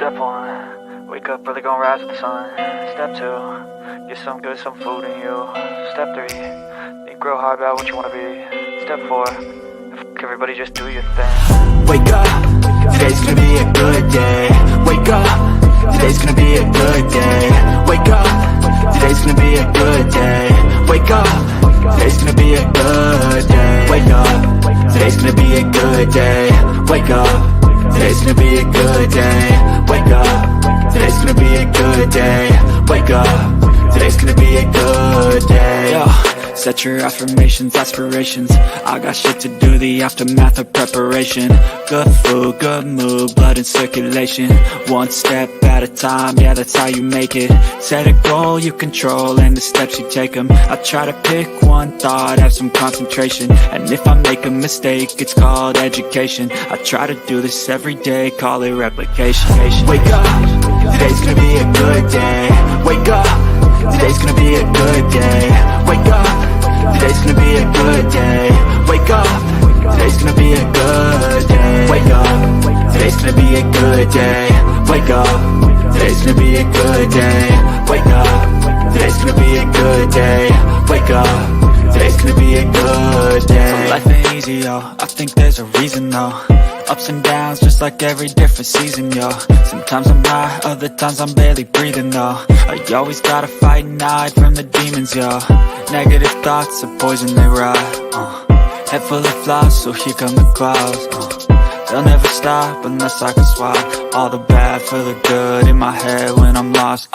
Step 1, wake up early, gonna rise with the sun. Step 2, get some good, some food in you. Step 3, think real hard about what you wanna be. Step 4, everybody just do your thing. Wake up, today's gonna be a good day. Wake up, today's gonna be a good day. Wake up, today's gonna be a good day. Wake up, today's gonna be a good day. Wake up, today's gonna be a good day. Wake up, today's gonna be a good day. Wake up, today's gonna be a good day. Wake up, today's gonna be a good day. Yo. Set your affirmations, aspirations. I got shit to do, the aftermath of preparation. Good food, good mood, blood in circulation. One step at a time, yeah, that's how you make it. Set a goal you control and the steps you take them. I try to pick one thought, have some concentration. And if I make a mistake, it's called education. I try to do this every day, call it replication. Wake up, today's gonna be a good day. Wake up, today's gonna be a good day. Wake up, today's gonna be a good day. Wake up, today's gonna be a good day. Wake up, today's gonna be a good day. Wake up, today's gonna be a good day. Wake up, today's gonna be a good day. Wake up, today's gonna be a good day. So life ain't easy, yo, I think there's a reason though. Ups and downs, just like every different season, yo. Sometimes I'm high, other times I'm barely breathing, though. I always gotta fight and hide from the demons, yo. Negative thoughts are poison, they rot. Head full of flaws, so here come the clouds. They'll never stop unless I can swap all the bad for the good in my head when I'm lost.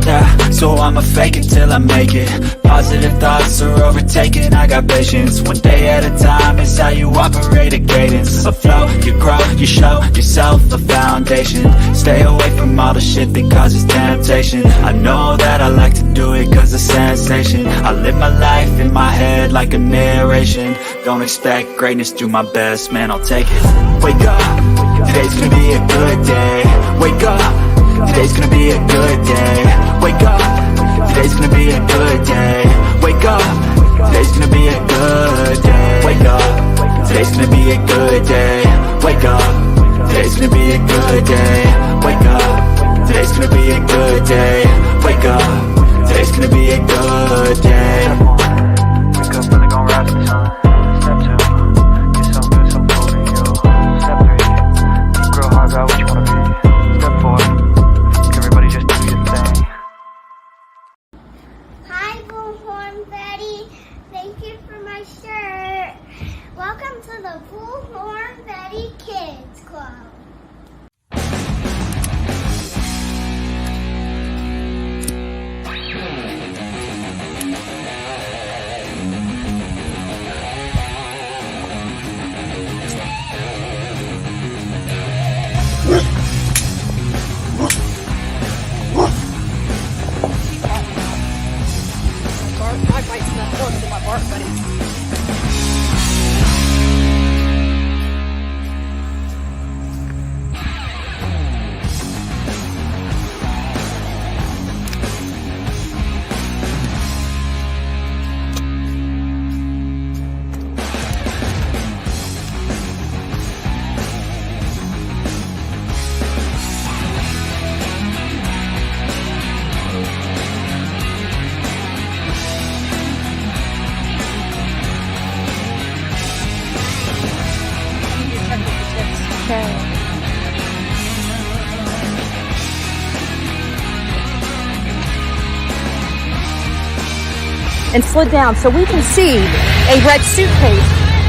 Yeah, so I'ma fake it till I make it. Positive thoughts are overtaken, I got patience. One day at a time is how you operate a cadence. A flow, you grow, you show yourself a foundation. Stay away from all the shit that causes temptation. I know that I like to do it cause it's sensation. I live my life in my head like a narration. Don't expect greatness, do my best, man, I'll take it. Wake up, today's gonna be a good day. Wake up, today's gonna be a good day. Wake up, today's gonna be a good day. Wake up, today's gonna be a good day. Wake up, today's gonna be a good day. Wake up, today's gonna be a good day. Wake up, today's gonna be a good day. Wake up, today's gonna be a good day. Wake up early, gonna rise with the sun. Step 2, get some good, some food in you. Step 3, think real hard about what you wanna be. Step 4, everybody just do your thing. Hi, Bullhorn Betty. Thank you for my shirt. Welcome to the Bullhorn Betty Kids Club. My bite's not close to my bark, buddy. And slid down so we can see a red suitcase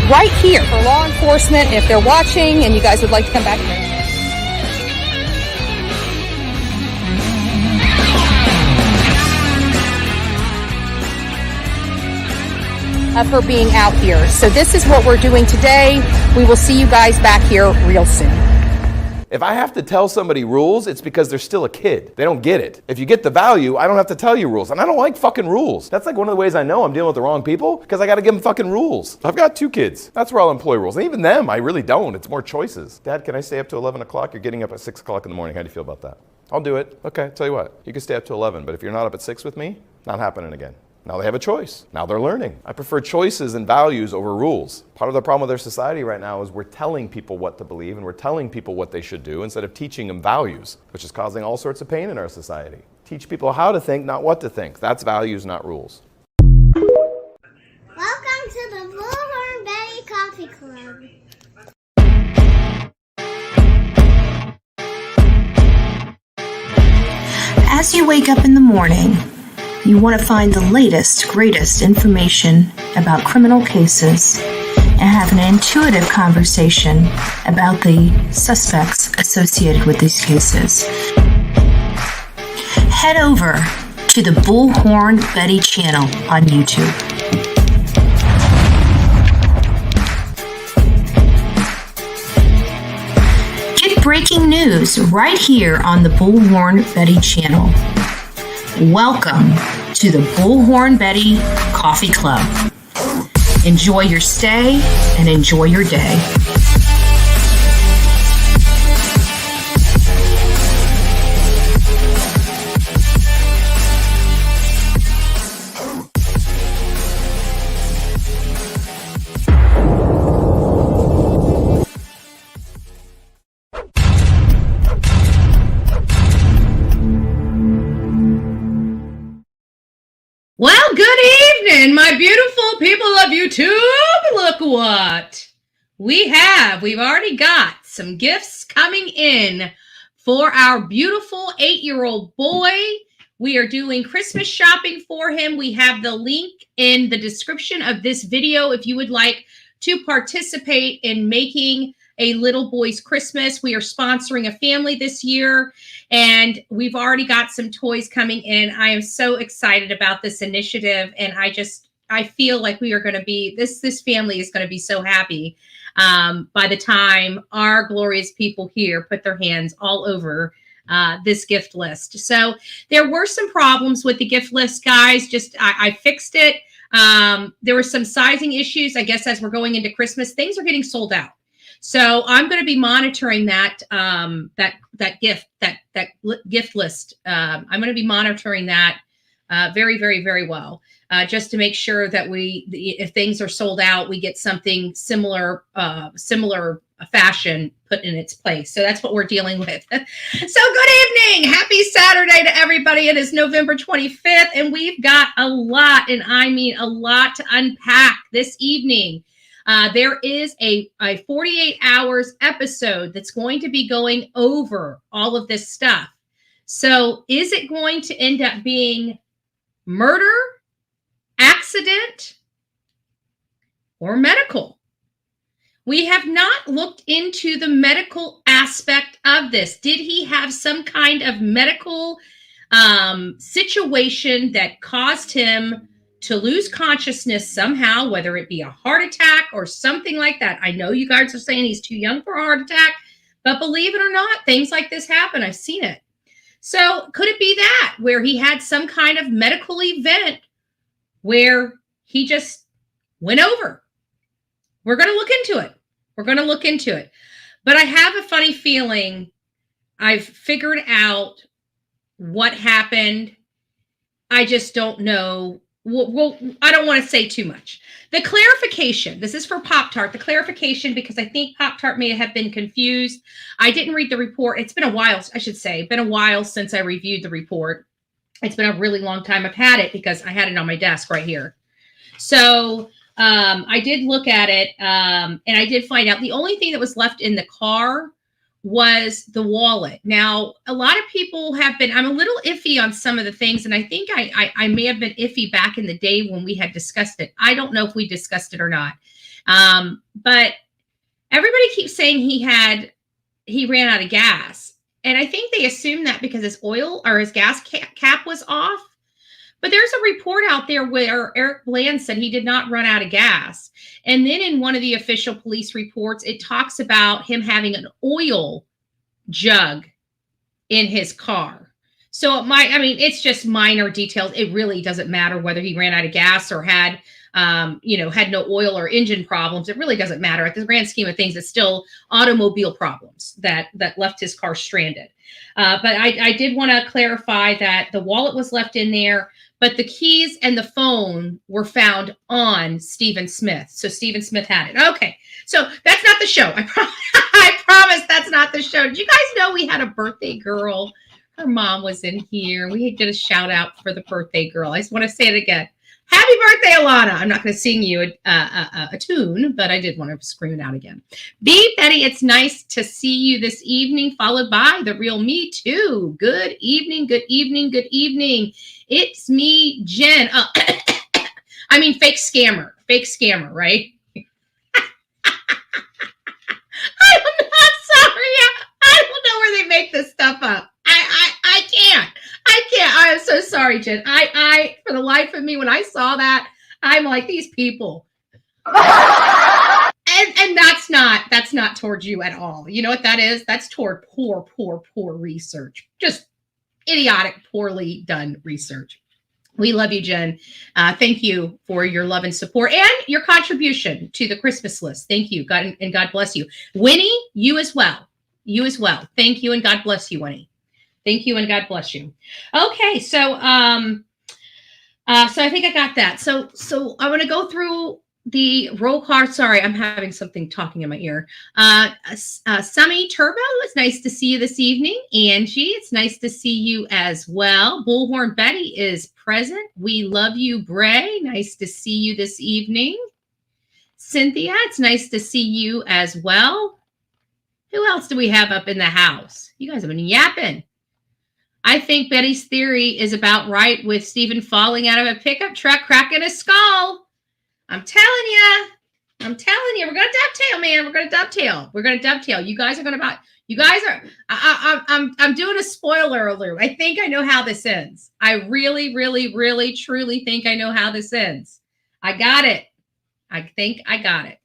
right here for law enforcement if they're watching and you guys would like to come back here. For being out here. So this is what we're doing today. We will see you guys back here real soon. If I have to tell somebody rules, it's because they're still a kid. They don't get it. If you get the value, I don't have to tell you rules. And I don't like fucking rules. That's like one of the ways I know I'm dealing with the wrong people, because I got to give them fucking rules. I've got 2 kids. That's where I'll employ rules. And even them, I really don't. It's more choices. Dad, can I stay up to 11 o'clock? You're getting up at 6 o'clock in the morning. How do you feel about that? I'll do it. Okay, tell you what. You can stay up to 11, but if you're not up at 6 with me, not happening again. Now they have a choice. Now they're learning. I prefer choices and values over rules. Part of the problem with our society right now is we're telling people what to believe and we're telling people what they should do instead of teaching them values, which is causing all sorts of pain in our society. Teach people how to think, not what to think. That's values, not rules. Welcome to the Bullhorn Betty Coffee Club. As you wake up in the morning, you want to find the latest, greatest information about criminal cases and have an intuitive conversation about the suspects associated with these cases. Head over to the Bullhorn Betty channel on YouTube. Get breaking news right here on the Bullhorn Betty channel. Welcome to the Bullhorn Betty Coffee Club. Enjoy your stay and enjoy your day. Well, good evening, my beautiful people of YouTube. Look what we have. We've already got some gifts coming in for our beautiful 8-year-old boy. We are doing Christmas shopping for him. We have the link in the description of this video if you would like to participate in making a little boy's Christmas. We are sponsoring a family this year, and we've already got some toys coming in. I am so excited about this initiative, and I feel like we are going to be, this family is going to be so happy by the time our glorious people here put their hands all over this gift list. So there were some problems with the gift list, guys. I fixed it. There were some sizing issues, I guess, as we're going into Christmas. Things are getting sold out. So I'm going to be monitoring that gift list. I'm going to be monitoring that very, very, very well, just to make sure that if things are sold out, we get something similar fashion put in its place. So that's what we're dealing with. So good evening, happy Saturday to everybody. It is November 25th, and we've got a lot, and I mean a lot, to unpack this evening. There is a 48 hours episode that's going to be going over all of this stuff. So is it going to end up being murder, accident, or medical? We have not looked into the medical aspect of this. Did he have some kind of medical situation that caused him to lose consciousness somehow, whether it be a heart attack or something like that? I know you guys are saying he's too young for a heart attack, but believe it or not, things like this happen. I've seen it. So could it be that where he had some kind of medical event where he just went over? We're going to look into it. We're going to look into it. But I have a funny feeling I've figured out what happened. I just don't know. Well, I don't want to say too much. The clarification, this is for Pop-Tart, the clarification, because I think Pop-Tart may have been confused. I didn't read the report. It's been a while, I should say, been a while since I reviewed the report. It's been a really long time. I've had it because I had it on my desk right here. So I did look at it, and I did find out the only thing that was left in the car was the wallet. Now, a lot of people have been, I'm a little iffy on some of the things, and I think I may have been iffy back in the day when we had discussed it. I don't know if we discussed it or not. But everybody keeps saying he ran out of gas. And I think they assumed that because his oil or his gas cap was off. But there's a report out there where Eric Bland said he did not run out of gas. And then in one of the official police reports, it talks about him having an oil jug in his car. So it might, I mean, it's just minor details. It really doesn't matter whether he ran out of gas or had had no oil or engine problems. It really doesn't matter. At the grand scheme of things, it's still automobile problems that left his car stranded. But I did want to clarify that the wallet was left in there, but the keys and the phone were found on Stephen Smith. So Stephen Smith had it. Okay. So that's not the show. I promise that's not the show. Did you guys know we had a birthday girl? Her mom was in here. We did a shout out for the birthday girl. I just want to say it again. Happy birthday, Alana. I'm not going to sing you a tune, but I did want to scream it out again. B. Betty, it's nice to see you this evening, followed by the real me too. Good evening, good evening, good evening. It's me, Jen. I mean, fake scammer, right? I'm not sorry. I don't know where they make this stuff up. I can't. I'm so sorry, Jen. I for the life of me, when I saw that, I'm like, these people. And that's not towards you at all. You know what that is? That's toward poor research. Just idiotic, poorly done research. We love you, Jen. Thank you for your love and support and your contribution to the Christmas list. Thank you. God bless you. Winnie, you as well. Thank you and God bless you, Winnie. Thank you and God bless you. Okay, so I think I got that. So I want to go through the roll call. Sorry, I'm having something talking in my ear. Summy Turbo, it's nice to see you this evening. Angie, it's nice to see you as well. Bullhorn Betty is present. We love you, Bray. Nice to see you this evening. Cynthia, it's nice to see you as well. Who else do we have up in the house? You guys have been yapping. I think Betty's theory is about right with Stephen falling out of a pickup truck, cracking his skull. I'm telling you, we're going to dovetail, man. We're going to dovetail. You guys are, I'm doing a spoiler alert. I think I know how this ends. I really, really, really, truly think I know how this ends. I got it. I think I got it.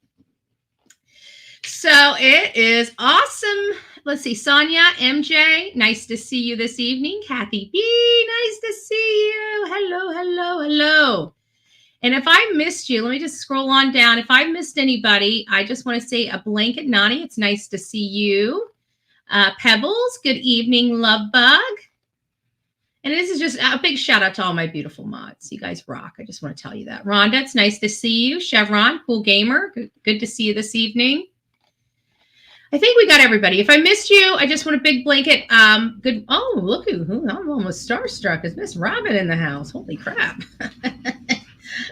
So it is awesome. Let's see, Sonia, MJ, nice to see you this evening. Kathy B, nice to see you. Hello. And if I missed you, let me just scroll on down. If I missed anybody, I just want to say a blanket Nani. It's nice to see you. Pebbles, good evening, Love Bug. And this is just a big shout out to all my beautiful mods. You guys rock. I just want to tell you that. Rhonda, it's nice to see you. Chevron, cool gamer, good to see you this evening. I think we got everybody. If I missed you, I just want a big blanket. Good. Oh, look who I'm almost starstruck. Is Miss Robin in the house? Holy crap.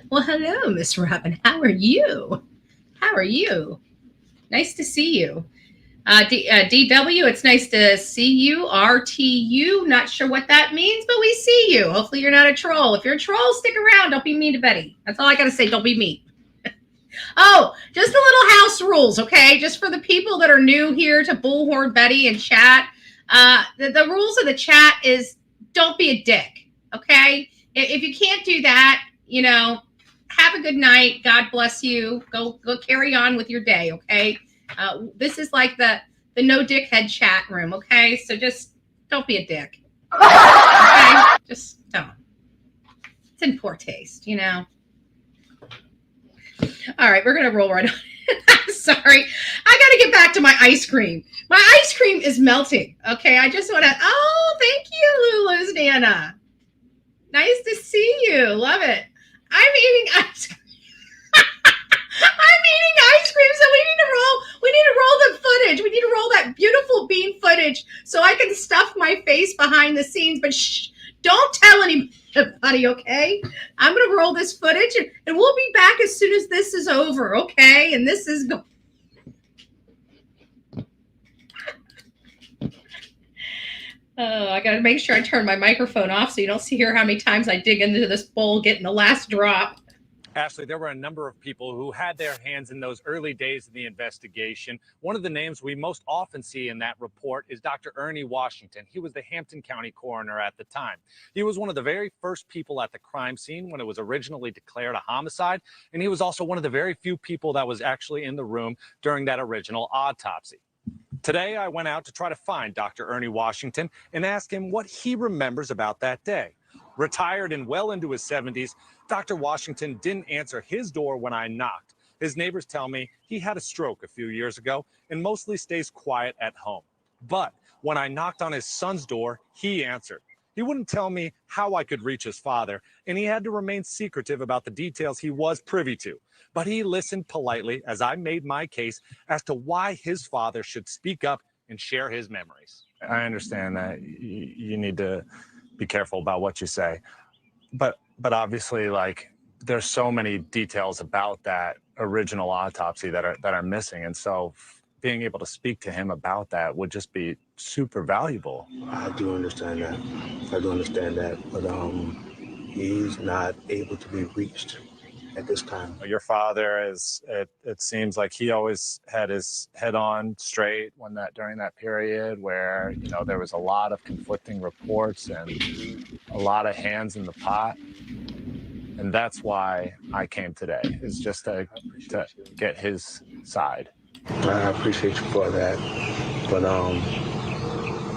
Well, hello, Miss Robin. How are you? Nice to see you. DW, it's nice to see you. RTU, not sure what that means, but we see you. Hopefully you're not a troll. If you're a troll, stick around. Don't be mean to Betty. That's all I got to say. Don't be mean. Oh, just a little house rules, okay? Just for the people that are new here to Bullhorn Betty and chat. The rules of the chat is don't be a dick, okay? If you can't do that, have a good night. God bless you. Go carry on with your day, okay? This is like the no dickhead chat room, okay? So just don't be a dick. Okay? Just don't. It's in poor taste, All right, we're going to roll right on. I'm sorry. I got to get back to my ice cream. My ice cream is melting. Okay, I just want to. Oh, thank you, Lulu's Nana. Nice to see you. Love it. I'm eating ice cream. I'm eating ice cream, so we need to roll the footage. We need to roll that beautiful bean footage so I can stuff my face behind the scenes. But shh, don't tell anybody, okay? I'm going to roll this footage, and we'll be back as soon as this is over, okay? And this is I got to make sure I turn my microphone off so you don't hear how many times I dig into this bowl getting the last drop. Ashley, there were a number of people who had their hands in those early days of the investigation. One of the names we most often see in that report is Dr. Ernie Washington. He was the Hampton County coroner at the time. He was one of the very first people at the crime scene when it was originally declared a homicide, and he was also one of the very few people that was actually in the room during that original autopsy. Today, I went out to try to find Dr. Ernie Washington and ask him what he remembers about that day. Retired and well into his 70s, Dr. Washington didn't answer his door when I knocked. His neighbors tell me he had a stroke a few years ago and mostly stays quiet at home. But when I knocked on his son's door, he answered. He wouldn't tell me how I could reach his father, and he had to remain secretive about the details he was privy to. But he listened politely as I made my case as to why his father should speak up and share his memories. I understand that you need to be careful about what you say, but obviously, like, there's so many details about that original autopsy that are missing, and so being able to speak to him about that would just be super valuable. I do understand that, but he's not able to be reached at this time. Your father is, it seems like he always had his head on straight during that period where, you know, there was a lot of conflicting reports and a lot of hands in the pot. And that's why I came today, is just to get his side. I appreciate you for that, but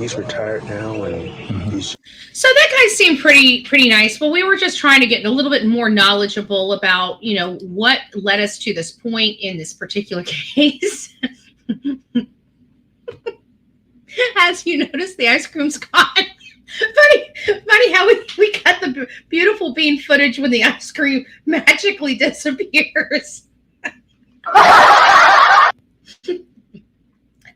he's retired now, and he's... So that guy seemed pretty nice. Well, we were just trying to get a little bit more knowledgeable about, you know, what led us to this point in this particular case. As you notice, the ice cream's gone. Funny how we got the beautiful bean footage when the ice cream magically disappears.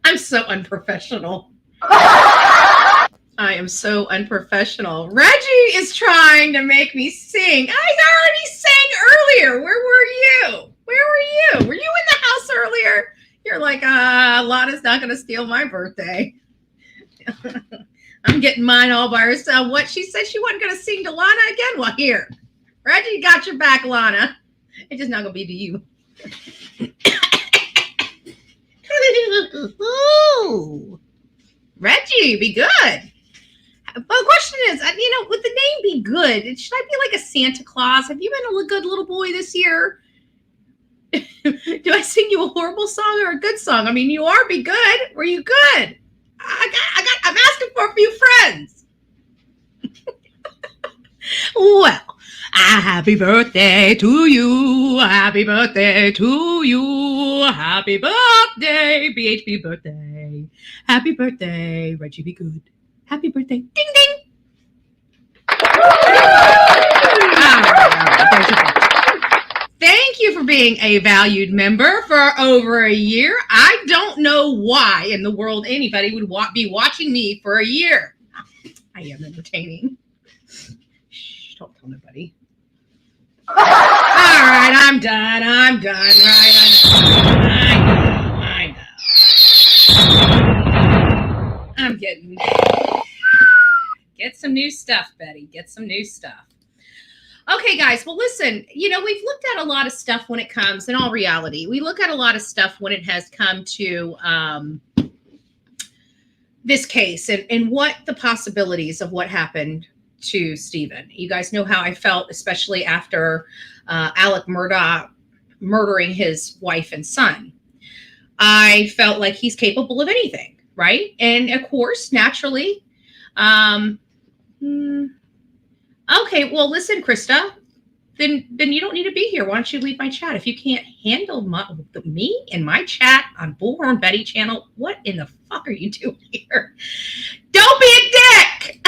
I'm so unprofessional. I am so unprofessional. Reggie is trying to make me sing. I already sang earlier. Where were you? Were you in the house earlier? You're like, Lana's not going to steal my birthday. I'm getting mine all by herself. What? She said she wasn't going to sing to Lana again? Well, here. Reggie got your back, Lana. It's just not going to be to you. Ooh. Reggie, be good. But the question is, you know, would the name be good? Should I be like a Santa Claus? Have you been a good little boy this year? Do I sing you a horrible song or a good song? I mean, you are be good. Were you good? I'm asking for a few friends. Well, happy birthday to you. Happy birthday to you. Happy birthday, BHB birthday. Happy birthday, Reggie, be good. Happy birthday. Ding, ding. Thank you for being a valued member for over a year. I don't know why in the world anybody would be watching me for a year. I am entertaining. Shh, don't tell nobody. All right, I'm done. Right, I know. I'm getting... Get some new stuff, Betty. Get some new stuff. Okay, guys. Well, listen, you know, we've looked at a lot of stuff when it comes, in all reality, we look at a lot of stuff when it has come to this case and what the possibilities of what happened to Stephen. You guys know how I felt, especially after Alec Murdaugh murdering his wife and son. I felt like he's capable of anything, right? And of course, naturally, okay, well, listen, Krista, then you don't need to be here. Why don't you leave my chat? If you can't handle me and my chat on Bullhorn Betty channel, what in the fuck are you doing here? Don't be a dick!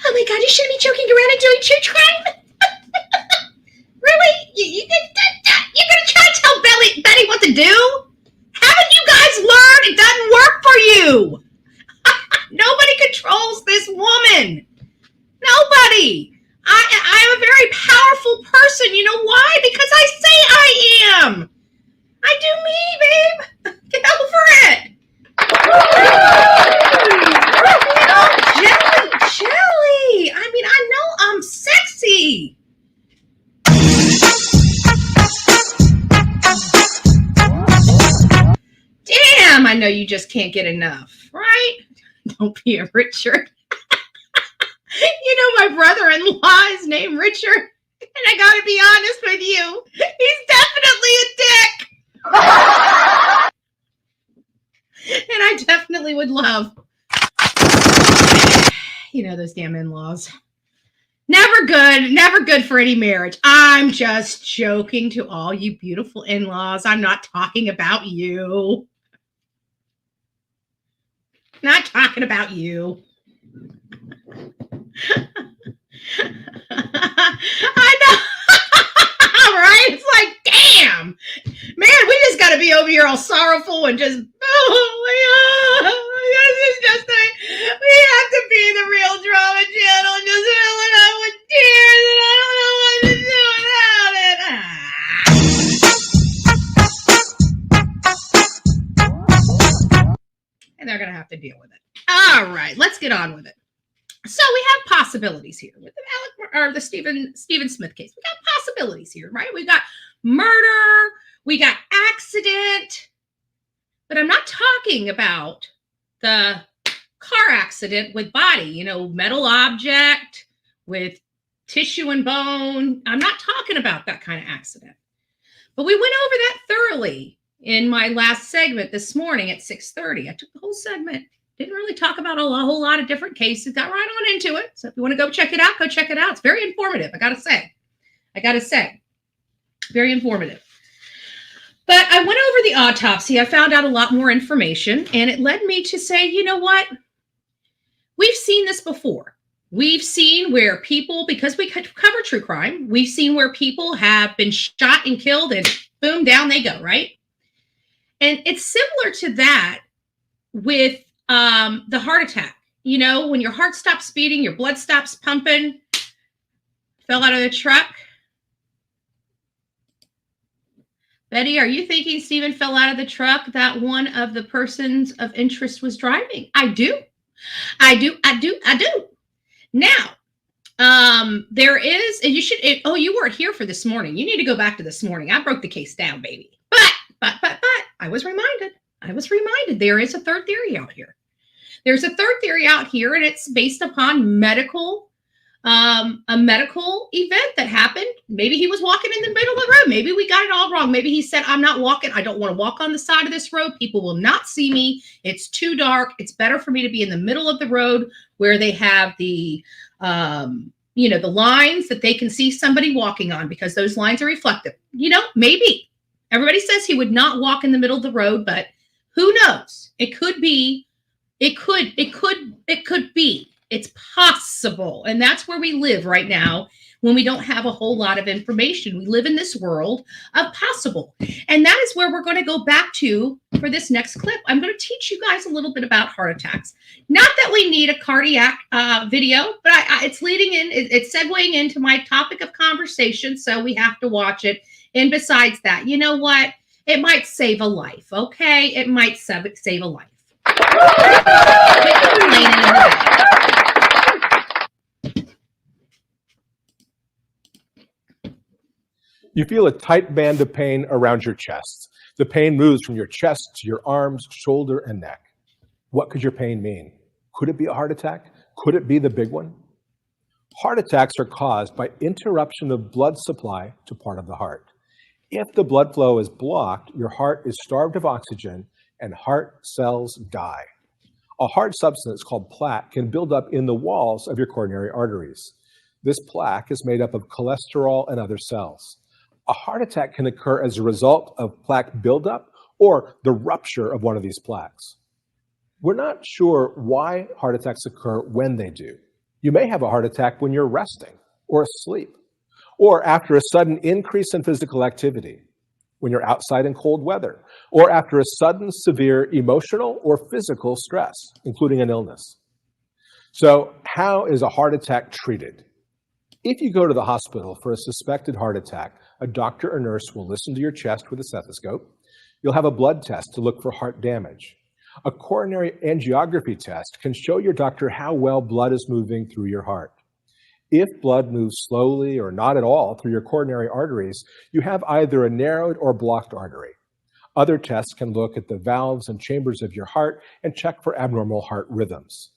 Oh my God, you shouldn't be joking around and doing true crime. Really? You're gonna try to tell Betty what to do? Haven't you guys learned it doesn't work for you? Nobody controls this woman. Nobody. I am a very powerful person. You know why? Because I say I am. I do me, babe. Get over it. You know, jelly. I mean, I know I'm sexy. Damn, I know you just can't get enough, right? Don't be a Richard. You know, my brother-in-law is named Richard, and I gotta be honest with you, he's definitely a dick. And I definitely definitely would love, those damn in-laws. Never good for any marriage. I'm just joking to all you beautiful in-laws. I'm not talking about you. Not talking about you. I know. Right? It's like, damn. Man, we just got to be over here all sorrowful and just, we have to be the real drama channel and just fill it up with tears and I don't know what to do without it. And they're going to have to deal with it. All right, let's get on with it. So we have possibilities here with the Stephen Smith case. We got possibilities here, right? We got murder, we got accident, but I'm not talking about the car accident with body, metal object with tissue and bone. I'm not talking about that kind of accident. But we went over that thoroughly in my last segment this morning at 6:30. I took the whole segment. Didn't really talk about a whole lot of different cases. Got right on into it. So if you want to go check it out, go check it out. It's very informative, I got to say. Very informative. But I went over the autopsy. I found out a lot more information, and it led me to say, you know what? We've seen this before. We've seen where people, because we cover true crime, we've seen where people have been shot and killed, and boom, down they go, right? And it's similar to that with the heart attack. When your heart stops beating, your blood stops pumping, fell out of the truck. Betty, are you thinking Stephen fell out of the truck that one of the persons of interest was driving? I do. Now, there is, and you should, you weren't here for this morning. You need to go back to this morning. I broke the case down, baby. But I was reminded there is a third theory out here. There's a third theory out here, and it's based upon a medical event that happened. Maybe he was walking in the middle of the road. Maybe we got it all wrong. Maybe he said, I'm not walking. I don't want to walk on the side of this road. People will not see me. It's too dark. It's better for me to be in the middle of the road where they have the lines that they can see somebody walking on, because those lines are reflective. Maybe. Everybody says he would not walk in the middle of the road, but who knows? It could be. It could be. It's possible. And that's where we live right now when we don't have a whole lot of information. We live in this world of possible. And that is where we're going to go back to for this next clip. I'm going to teach you guys a little bit about heart attacks. Not that we need a cardiac video, but it's leading in, it's segueing into my topic of conversation. So we have to watch it. And besides that, you know what? It might save a life, okay? It might save a life. You feel a tight band of pain around your chest. The pain moves from your chest to your arms, shoulder, and neck. What could your pain mean? Could it be a heart attack? Could it be the big one? Heart attacks are caused by interruption of blood supply to part of the heart. If the blood flow is blocked, your heart is starved of oxygen and heart cells die. A hard substance called plaque can build up in the walls of your coronary arteries. This plaque is made up of cholesterol and other cells. A heart attack can occur as a result of plaque buildup or the rupture of one of these plaques. We're not sure why heart attacks occur when they do. You may have a heart attack when you're resting or asleep, or after a sudden increase in physical activity, when you're outside in cold weather, or after a sudden severe emotional or physical stress, including an illness. So how is a heart attack treated? If you go to the hospital for a suspected heart attack, a doctor or nurse will listen to your chest with a stethoscope. You'll have a blood test to look for heart damage. A coronary angiography test can show your doctor how well blood is moving through your heart. If blood moves slowly or not at all through your coronary arteries, you have either a narrowed or blocked artery. Other tests can look at the valves and chambers of your heart and check for abnormal heart rhythms.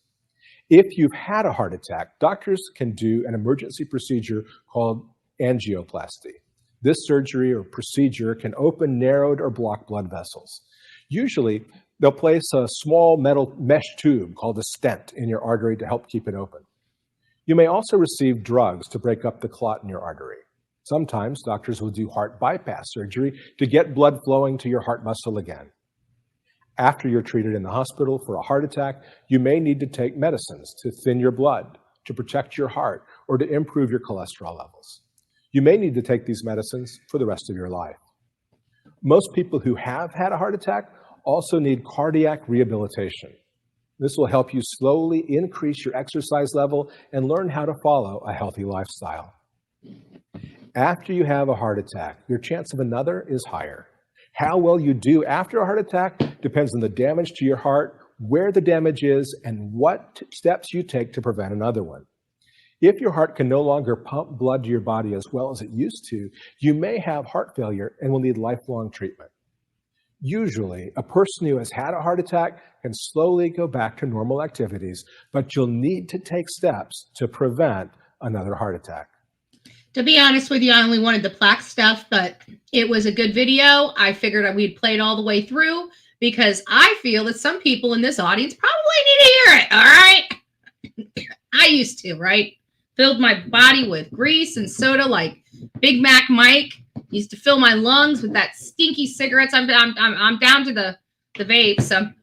If you've had a heart attack, doctors can do an emergency procedure called angioplasty. This surgery or procedure can open narrowed or blocked blood vessels. Usually, They'll place a small metal mesh tube called a stent in your artery to help keep it open. You may also receive drugs to break up the clot in your artery. Sometimes doctors will do heart bypass surgery to get blood flowing to your heart muscle again. After you're treated in the hospital for a heart attack, you may need to take medicines to thin your blood, to protect your heart, or to improve your cholesterol levels. You may need to take these medicines for the rest of your life. Most people who have had a heart attack also need cardiac rehabilitation. This will help you slowly increase your exercise level and learn how to follow a healthy lifestyle. After you have a heart attack, your chance of another is higher. How well you do after a heart attack depends on the damage to your heart, where the damage is, and what steps you take to prevent another one. If your heart can no longer pump blood to your body as well as it used to, you may have heart failure and will need lifelong treatment. Usually, a person who has had a heart attack can slowly go back to normal activities, but you'll need to take steps to prevent another heart attack. To be honest with you, I only wanted the plaque stuff, but it was a good video. I figured we'd play it all the way through because I feel that some people in this audience probably need to hear it, all right? I used to, right? Filled my body with grease and soda like Big Mac Mike. Used to fill my lungs with that stinky cigarettes. I'm down to the vapes. I'm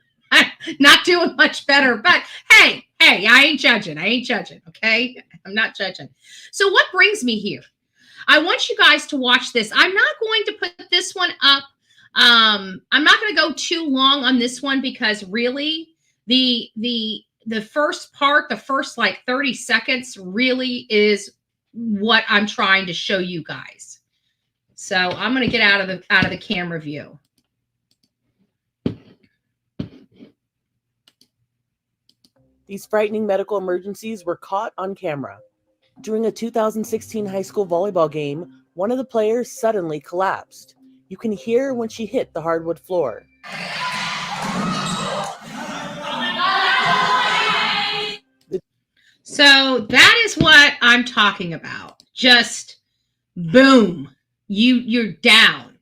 not doing much better, but hey, I ain't judging, okay? I'm not judging. So what brings me here? I want you guys to watch this. I'm not going to put this one up. I'm not going to go too long on this one because really the first part, the first like 30 seconds really is what I'm trying to show you guys. So I'm going to get out of the camera view. These frightening medical emergencies were caught on camera. During a 2016 high school volleyball game, one of the players suddenly collapsed. You can hear when she hit the hardwood floor. So that is what I'm talking about. Just boom, you're down.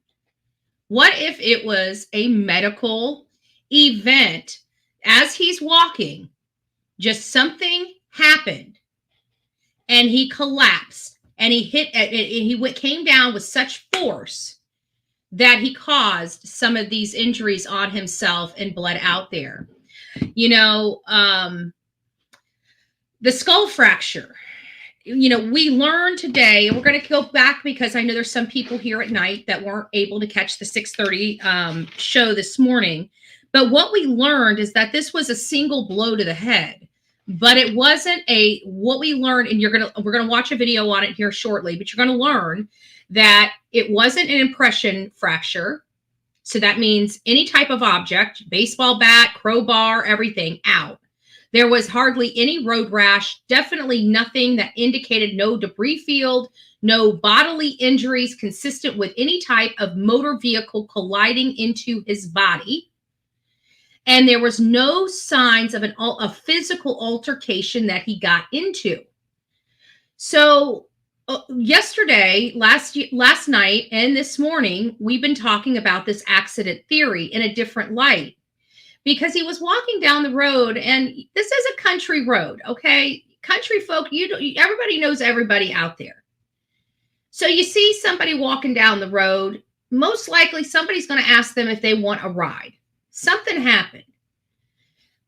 What if it was a medical event as he's walking? Just something happened and he collapsed and he came down with such force that he caused some of these injuries on himself and bled out there. You know, the skull fracture, you know, we learned today, and we're going to go back because I know there's some people here at night that weren't able to catch the 6:30 show this morning. But what we learned is that this was a single blow to the head. But it wasn't what we learned, and we're gonna watch a video on it here shortly, but you're gonna learn that it wasn't an impression fracture. So that means any type of object, baseball bat, crowbar, everything out. There was hardly any road rash, definitely nothing that indicated no debris field, no bodily injuries consistent with any type of motor vehicle colliding into his body. And there was no signs of a physical altercation that he got into. So yesterday, last night, and this morning, we've been talking about this accident theory in a different light because he was walking down the road, and this is a country road, okay? Country folk, everybody knows everybody out there. So you see somebody walking down the road, most likely somebody's going to ask them if they want a ride. Something happened.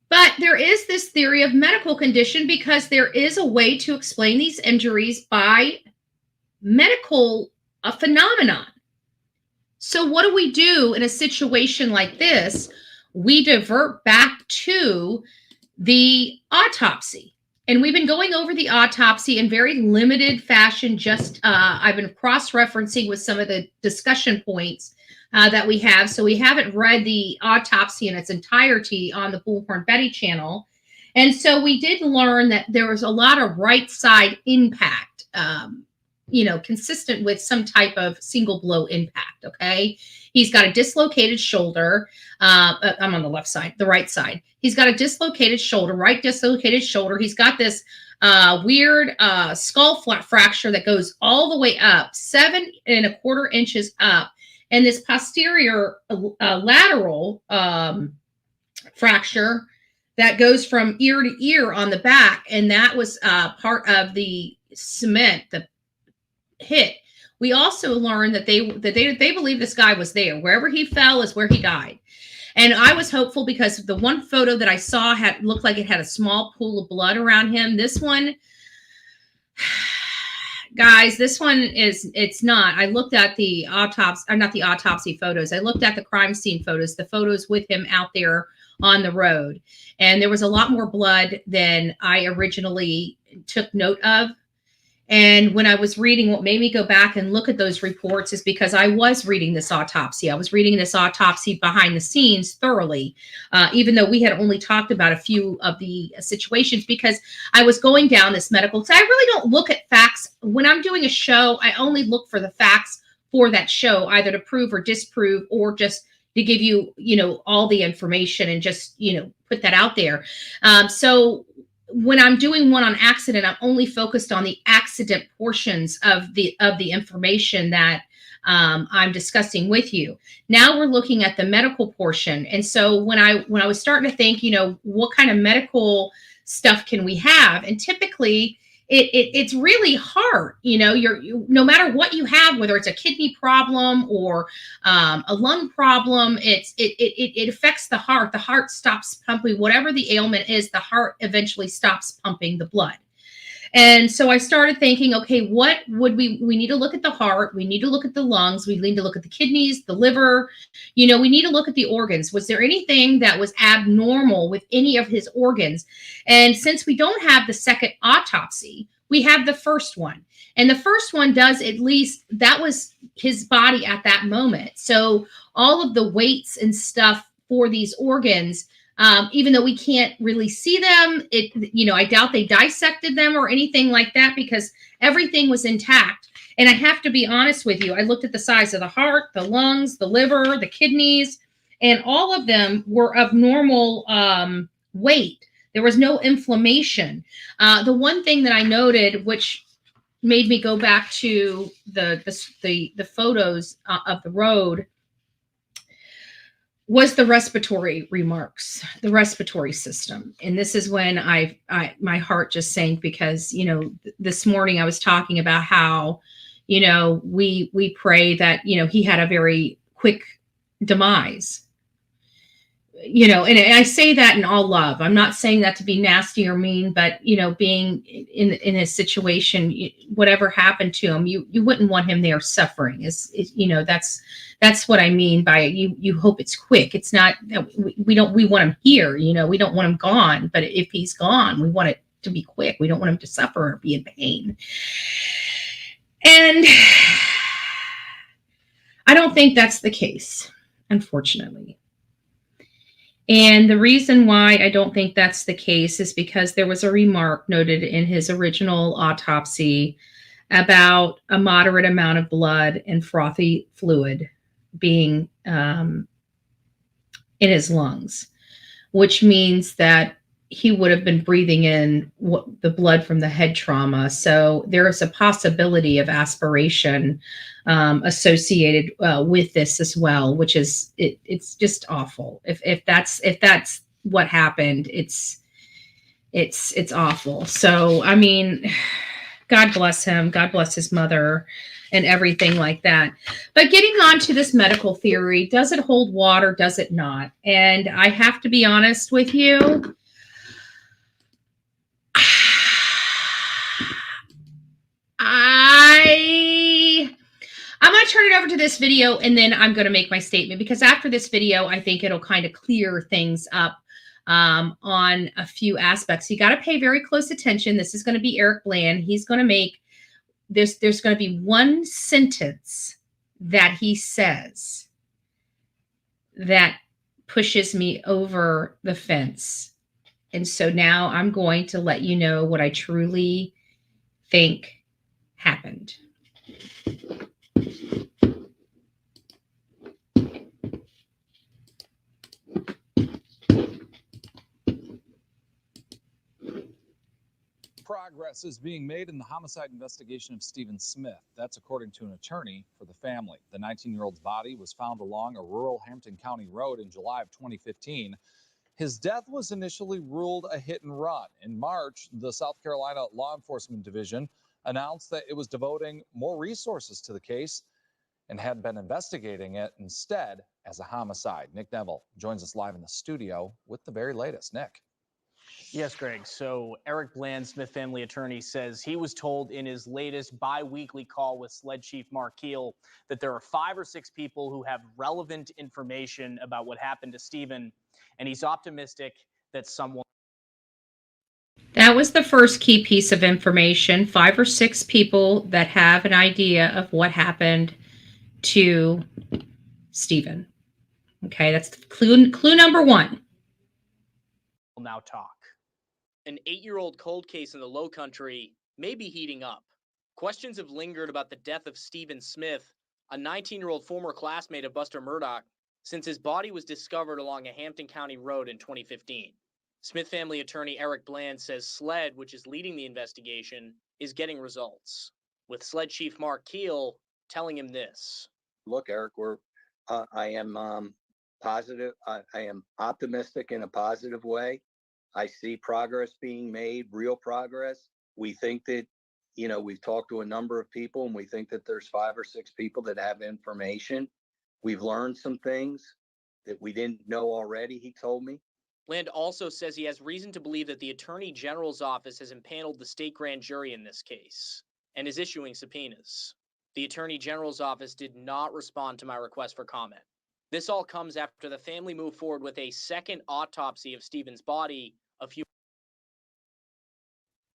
But there is this theory of medical condition because there is a way to explain these injuries by medical phenomenon. So what do we do in a situation like this? We divert back to the autopsy. And we've been going over the autopsy in very limited fashion. I've been cross-referencing with some of the discussion points that we have. So we haven't read the autopsy in its entirety on the Bullhorn Betty channel. And so we did learn that there was a lot of right side impact, consistent with some type of single blow impact. Okay. He's got a dislocated shoulder. I'm on the left side, the right side. He's got a dislocated shoulder, right dislocated shoulder. He's got this weird skull fracture that goes all the way up, 7 1/4 inches up. And this posterior lateral fracture that goes from ear to ear on the back, and that was part of the cement, the hit. We also learned that they believe this guy was there. Wherever he fell is where he died. And I was hopeful because the one photo that I saw looked like it had a small pool of blood around him. This one, guys, this one it's not. I looked at the autopsy, or not the autopsy photos. I looked at the crime scene photos, the photos with him out there on the road. And there was a lot more blood than I originally took note of. And when I was reading, what made me go back and look at those reports is because I was reading this autopsy. I was reading this autopsy behind the scenes thoroughly, even though we had only talked about a few of the situations, because I was going down this medical. So I really don't look at facts. When I'm doing a show, I only look for the facts for that show, either to prove or disprove, or just to give you, all the information and just, put that out there. So when I'm doing one on accident, I'm only focused on the accident portions of the information that I'm discussing with you. Now we're looking at the medical portion. And so when I was starting to think, what kind of medical stuff can we have? And typically it's really hard. No matter what you have, whether it's a kidney problem or a lung problem, it affects the heart. The heart stops pumping. Whatever the ailment is, the heart eventually stops pumping the blood. And so I started thinking, okay, what would we need to look at the heart. We need to look at the lungs. We need to look at the kidneys, the liver. We need to look at the organs. Was there anything that was abnormal with any of his organs? And since we don't have the second autopsy, we have the first one. And the first one does, at least that was his body at that moment. So all of the weights and stuff for these organs, even though we can't really see them, I doubt they dissected them or anything like that, because everything was intact. And I have to be honest with you, I looked at the size of the heart, the lungs, the liver, the kidneys, and all of them were of normal weight. There was no inflammation. The one thing that I noted, which made me go back to the photos of the road, was the respiratory remarks, the respiratory system. And this is when my heart just sank, because, this morning I was talking about how, we pray that, he had a very quick demise, and I say that in all love. I'm not saying that to be nasty or mean, but, being in a situation, whatever happened to him, you wouldn't want him there suffering. That's what I mean by you hope it's quick. It's not, we want him here, we don't want him gone, but if he's gone, we want it to be quick. We don't want him to suffer or be in pain. And I don't think that's the case, unfortunately. And the reason why I don't think that's the case is because there was a remark noted in his original autopsy about a moderate amount of blood and frothy fluid being in his lungs, which means that he would have been breathing in the blood from the head trauma. So there is a possibility of aspiration associated with this as well, which is it's just awful. If that's what happened, it's awful. So I mean, God bless him. God bless his mother and everything like that. But getting on to this medical theory, does it hold water? Does it not? And I have to be honest with you. I'm going to turn it over to this video, and then I'm going to make my statement, because after this video, I think it'll kind of clear things up on a few aspects. You got to pay very close attention. This is going to be Eric Bland. He's going to make this. There's going to be one sentence that he says that pushes me over the fence. And so now I'm going to let you know what I truly think happened. Progress is being made in the homicide investigation of Stephen Smith. That's according to an attorney for the family. The 19-year-old's body was found along a rural Hampton County road in July of 2015. His death was initially ruled a hit and run. In March, the South Carolina Law Enforcement Division announced that it was devoting more resources to the case and had been investigating it instead as a homicide. Nick Neville joins us live in the studio with the very latest. Nick. Yes, Greg. So Eric Bland, Smith family attorney, says he was told in his latest bi-weekly call with SLED Chief Mark Keel that there are 5 or 6 people who have relevant information about what happened to Stephen, and he's optimistic that someone... That was the first key piece of information. 5 or 6 people that have an idea of what happened to Stephen. Okay, that's clue number 1. We'll now talk. An 8-year-old cold case in the Low Country may be heating up. Questions have lingered about the death of Stephen Smith, a 19-year-old former classmate of Buster Murdaugh, since his body was discovered along a Hampton County road in 2015. Smith family attorney Eric Bland says SLED, which is leading the investigation, is getting results, with SLED Chief Mark Keel telling him this. Look, Eric, I am positive. I am optimistic in a positive way. I see progress being made, real progress. We think that, we've talked to a number of people and we think that there's 5 or 6 people that have information. We've learned some things that we didn't know already, he told me. Land also says he has reason to believe that the Attorney General's office has impaneled the state grand jury in this case and is issuing subpoenas. The Attorney General's office did not respond to my request for comment. This all comes after the family moved forward with a second autopsy of Stephen's body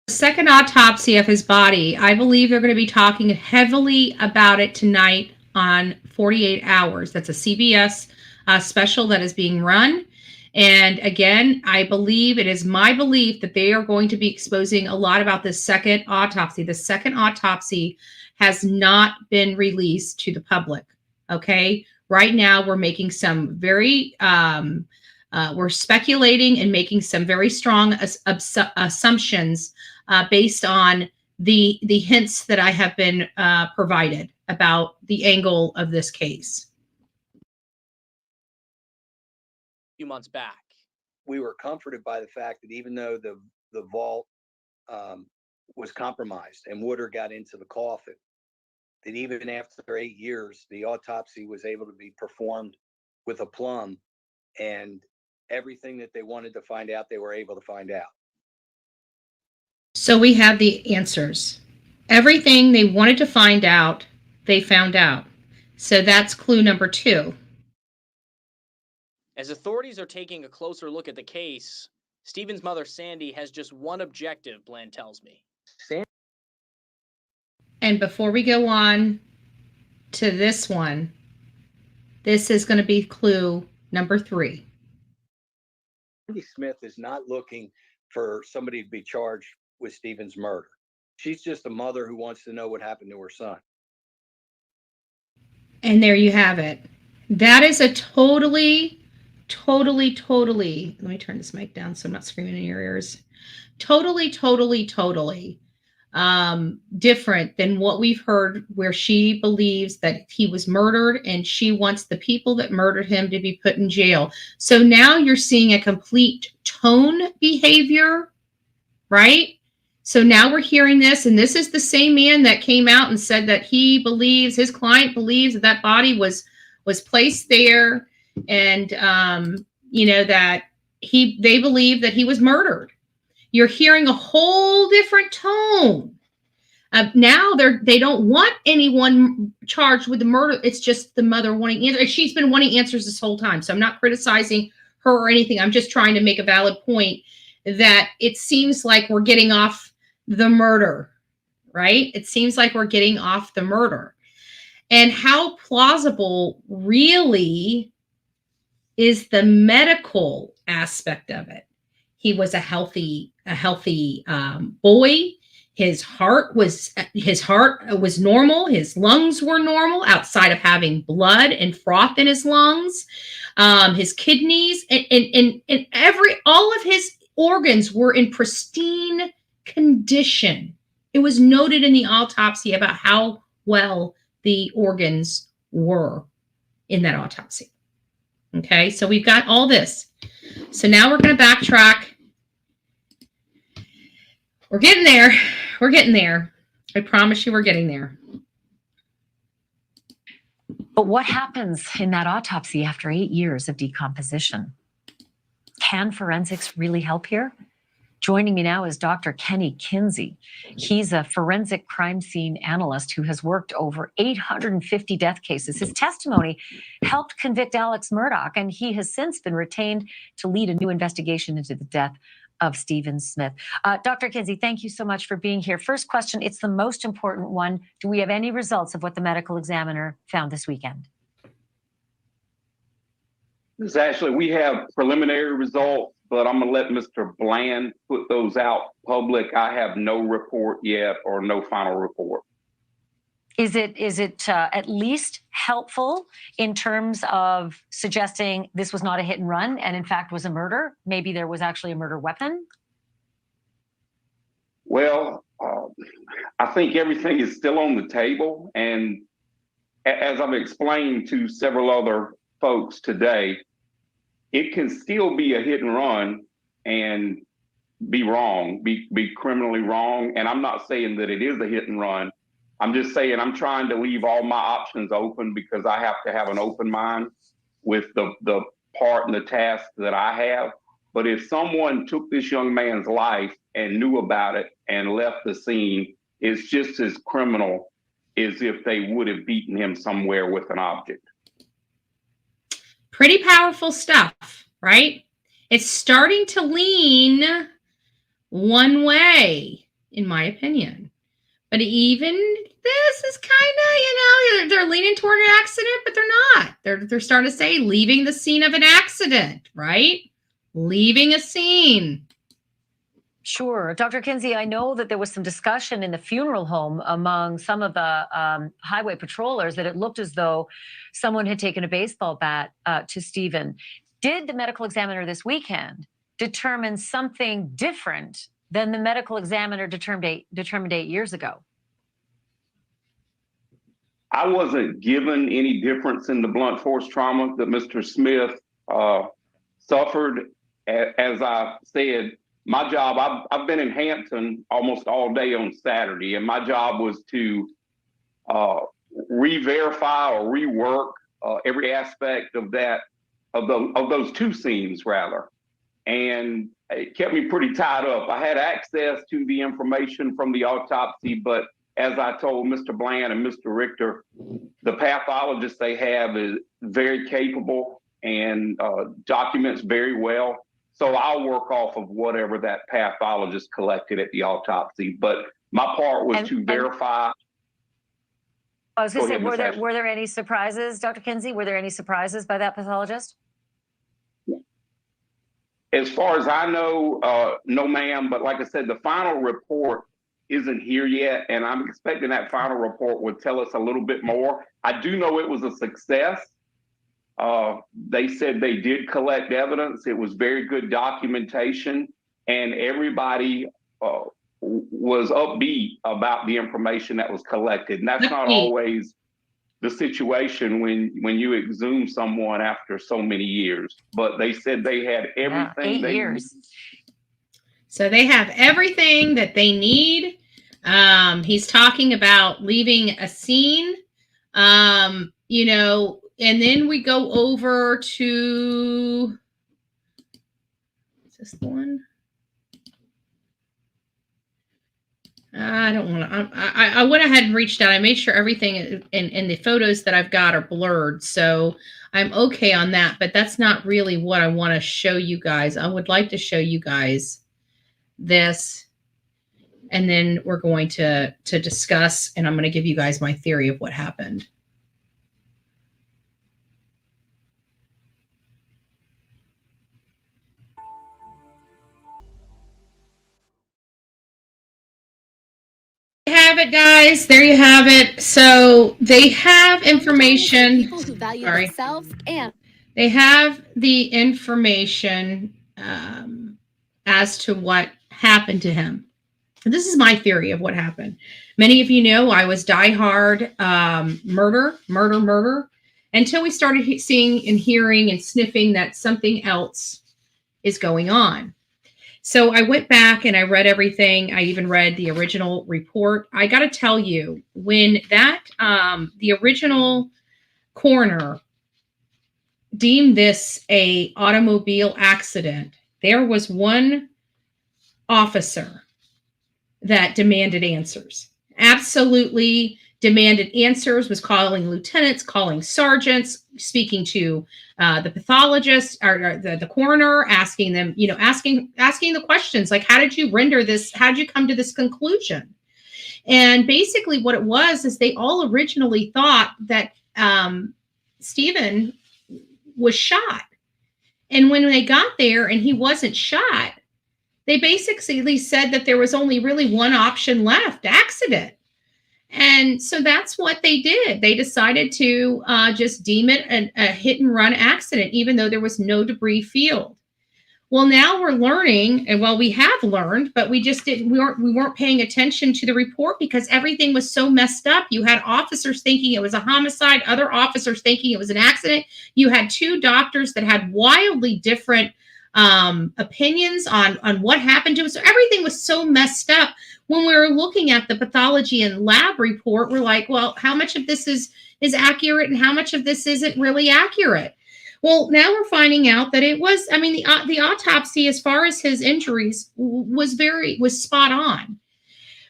second autopsy of his body. I believe they're going to be talking heavily about it tonight on 48 Hours. That's a CBS special that is being run. And again, I believe it is my belief that they are going to be exposing a lot about this second autopsy. The second autopsy has not been released to the public. Okay. Right now, we're making some very, we're speculating and making some very strong assumptions based on the hints that I have been provided about the angle of this case. A few months back, we were comforted by the fact that even though the vault was compromised and water got into the coffin, that even after 8 years, the autopsy was able to be performed with aplomb, and everything that they wanted to find out, they were able to find out. So we have the answers. Everything they wanted to find out, they found out. So that's clue number 2. As authorities are taking a closer look at the case, Stephen's mother, Sandy, has just one objective, Bland tells me. And before we go on to this one, this is going to be clue number 3. Sandy Smith is not looking for somebody to be charged with Stephen's murder. She's just a mother who wants to know what happened to her son. And there you have it. That is a totally, let me turn this mic down so I'm not screaming in your ears. Totally different than what we've heard, where she believes that he was murdered and she wants the people that murdered him to be put in jail. So now you're seeing a complete tone behavior, right? So now we're hearing this, and this is the same man that came out and said that he believes, his client believes that that body was placed there, and that they believe that he was murdered. You're hearing a whole different tone. Now they don't want anyone charged with the murder. It's just the mother wanting answers. She's been wanting answers this whole time. So I'm not criticizing her or anything. I'm just trying to make a valid point that it seems like we're getting off the murder, right? It seems like we're getting off the murder. And how plausible really is the medical aspect of it? He was a healthy boy. His heart was normal. His lungs were normal outside of having blood and froth in his lungs. His kidneys and all of his organs were in pristine condition. It was noted in the autopsy about how well the organs were in that autopsy. Okay, so we've got all this. So now we're going to backtrack. We're getting there. We're getting there. I promise you we're getting there. But what happens in that autopsy after 8 years of decomposition? Can forensics really help here? Joining me now is Dr. Kenny Kinsey. He's a forensic crime scene analyst who has worked over 850 death cases. His testimony helped convict Alex Murdaugh, and he has since been retained to lead a new investigation into the death of Stephen Smith. Dr. Kinsey, thank you so much for being here. First question, it's the most important one. Do we have any results of what the medical examiner found this weekend? We have preliminary results, but I'm going to let Mr. Bland put those out public. I have no report yet or no final report. Is it at least helpful in terms of suggesting this was not a hit and run and in fact was a murder? Maybe there was actually a murder weapon? Well, I think everything is still on the table. And as I've explained to several other folks today, it can still be a hit and run and be wrong, be criminally wrong. And I'm not saying that it is a hit and run. I'm just saying I'm trying to leave all my options open because I have to have an open mind with the part and the task that I have. But if someone took this young man's life and knew about it and left the scene, it's just as criminal as if they would have beaten him somewhere with an object. Pretty powerful stuff, right? It's starting to lean one way, in my opinion. But even this is kind of, they're leaning toward an accident, but they're not. They're starting to say leaving the scene of an accident, right? Leaving a scene. Sure. Dr. Kinsey, I know that there was some discussion in the funeral home among some of the highway patrollers that it looked as though someone had taken a baseball bat to Stephen. Did the medical examiner this weekend determine something different than the medical examiner determined 8 years ago? I wasn't given any difference in the blunt force trauma that Mr. Smith suffered. As I said, my job, I've been in Hampton almost all day on Saturday, and my job was to re-verify or rework every aspect of that, of those two scenes rather. And it kept me pretty tied up. I had access to the information from the autopsy, but as I told Mr. Bland and Mr. Richter, the pathologist they have is very capable and documents very well. So I'll work off of whatever that pathologist collected at the autopsy. But my part was to verify. I was going to say, were there any surprises, Dr. Kinsey? Were there any surprises by that pathologist? As far as I know, no, ma'am. But like I said, the final report isn't here yet, and I'm expecting that final report would tell us a little bit more. I do know it was a success. They said they did collect evidence. It was very good documentation, and everybody was upbeat about the information that was collected. And that's not always the situation when you exhume someone after so many years. But they said they had everything. 8 years. So they have everything that they need. He's talking about leaving a scene, you know, and then we go over to, is this the one? I don't want to, I went ahead and reached out. I made sure everything in the photos that I've got are blurred. So I'm okay on that, but that's not really what I want to show you guys. I would like to show you guys this, and then we're going to discuss, and I'm going to give you guys my theory of what happened. Have it, guys. There you have it. So they have information. People who value themselves and they have the information as to what happened to him. This is my theory of what happened. Many of you know I was diehard murder until we started seeing and hearing and sniffing that something else is going on. So I went back and I read everything. I even read the original report. I got to tell you, when that the original coroner deemed this a automobile accident, there was one officer that demanded answers. Absolutely demanded answers, was calling lieutenants, calling sergeants, speaking to the pathologist or the coroner, asking them, asking the questions like, how did you render this? How did you come to this conclusion? And basically what it was is they all originally thought that Stephen was shot. And when they got there and he wasn't shot, they basically said that there was only really one option left: accident. And so that's what they did. They decided to just deem it a hit and run accident, even though there was no debris field. Well, now we're learning, and we have learned, but we just didn't. We weren't paying attention to the report because everything was so messed up. You had officers thinking it was a homicide, other officers thinking it was an accident. You had two doctors that had wildly different opinions on what happened to him. So everything was so messed up. When we were looking at the pathology and lab report, we're like, well, how much of this is accurate and how much of this isn't really accurate? Well, now we're finding out that it was, the autopsy as far as his injuries was spot on.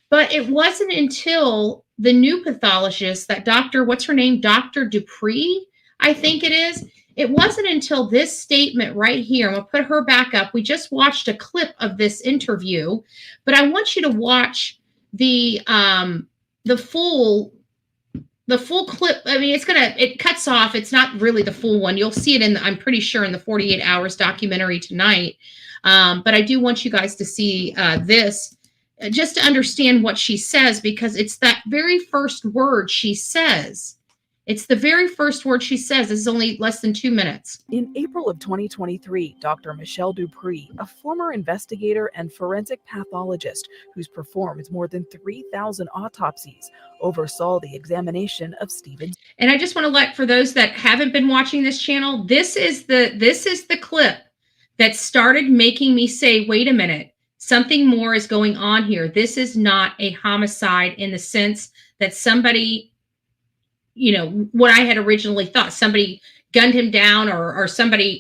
But it wasn't until the new pathologist, that doctor, what's her name? Dr. Dupree, I think it is. It wasn't until this statement right here. I'm going to put her back up. We just watched a clip of this interview, but I want you to watch the full clip. It cuts off. It's not really the full one. You'll see it I'm pretty sure in the 48 Hours documentary tonight. But I do want you guys to see this just to understand what she says, because it's that very first word she says. It's the very first word she says. This is only less than 2 minutes. In April of 2023, Dr. Michelle Dupree, a former investigator and forensic pathologist who's performed more than 3,000 autopsies, oversaw the examination of Stephen. And I just want to let, for those that haven't been watching this channel, this is the clip that started making me say, wait a minute, something more is going on here. This is not a homicide in the sense that somebody, what I had originally thought, somebody gunned him down or somebody,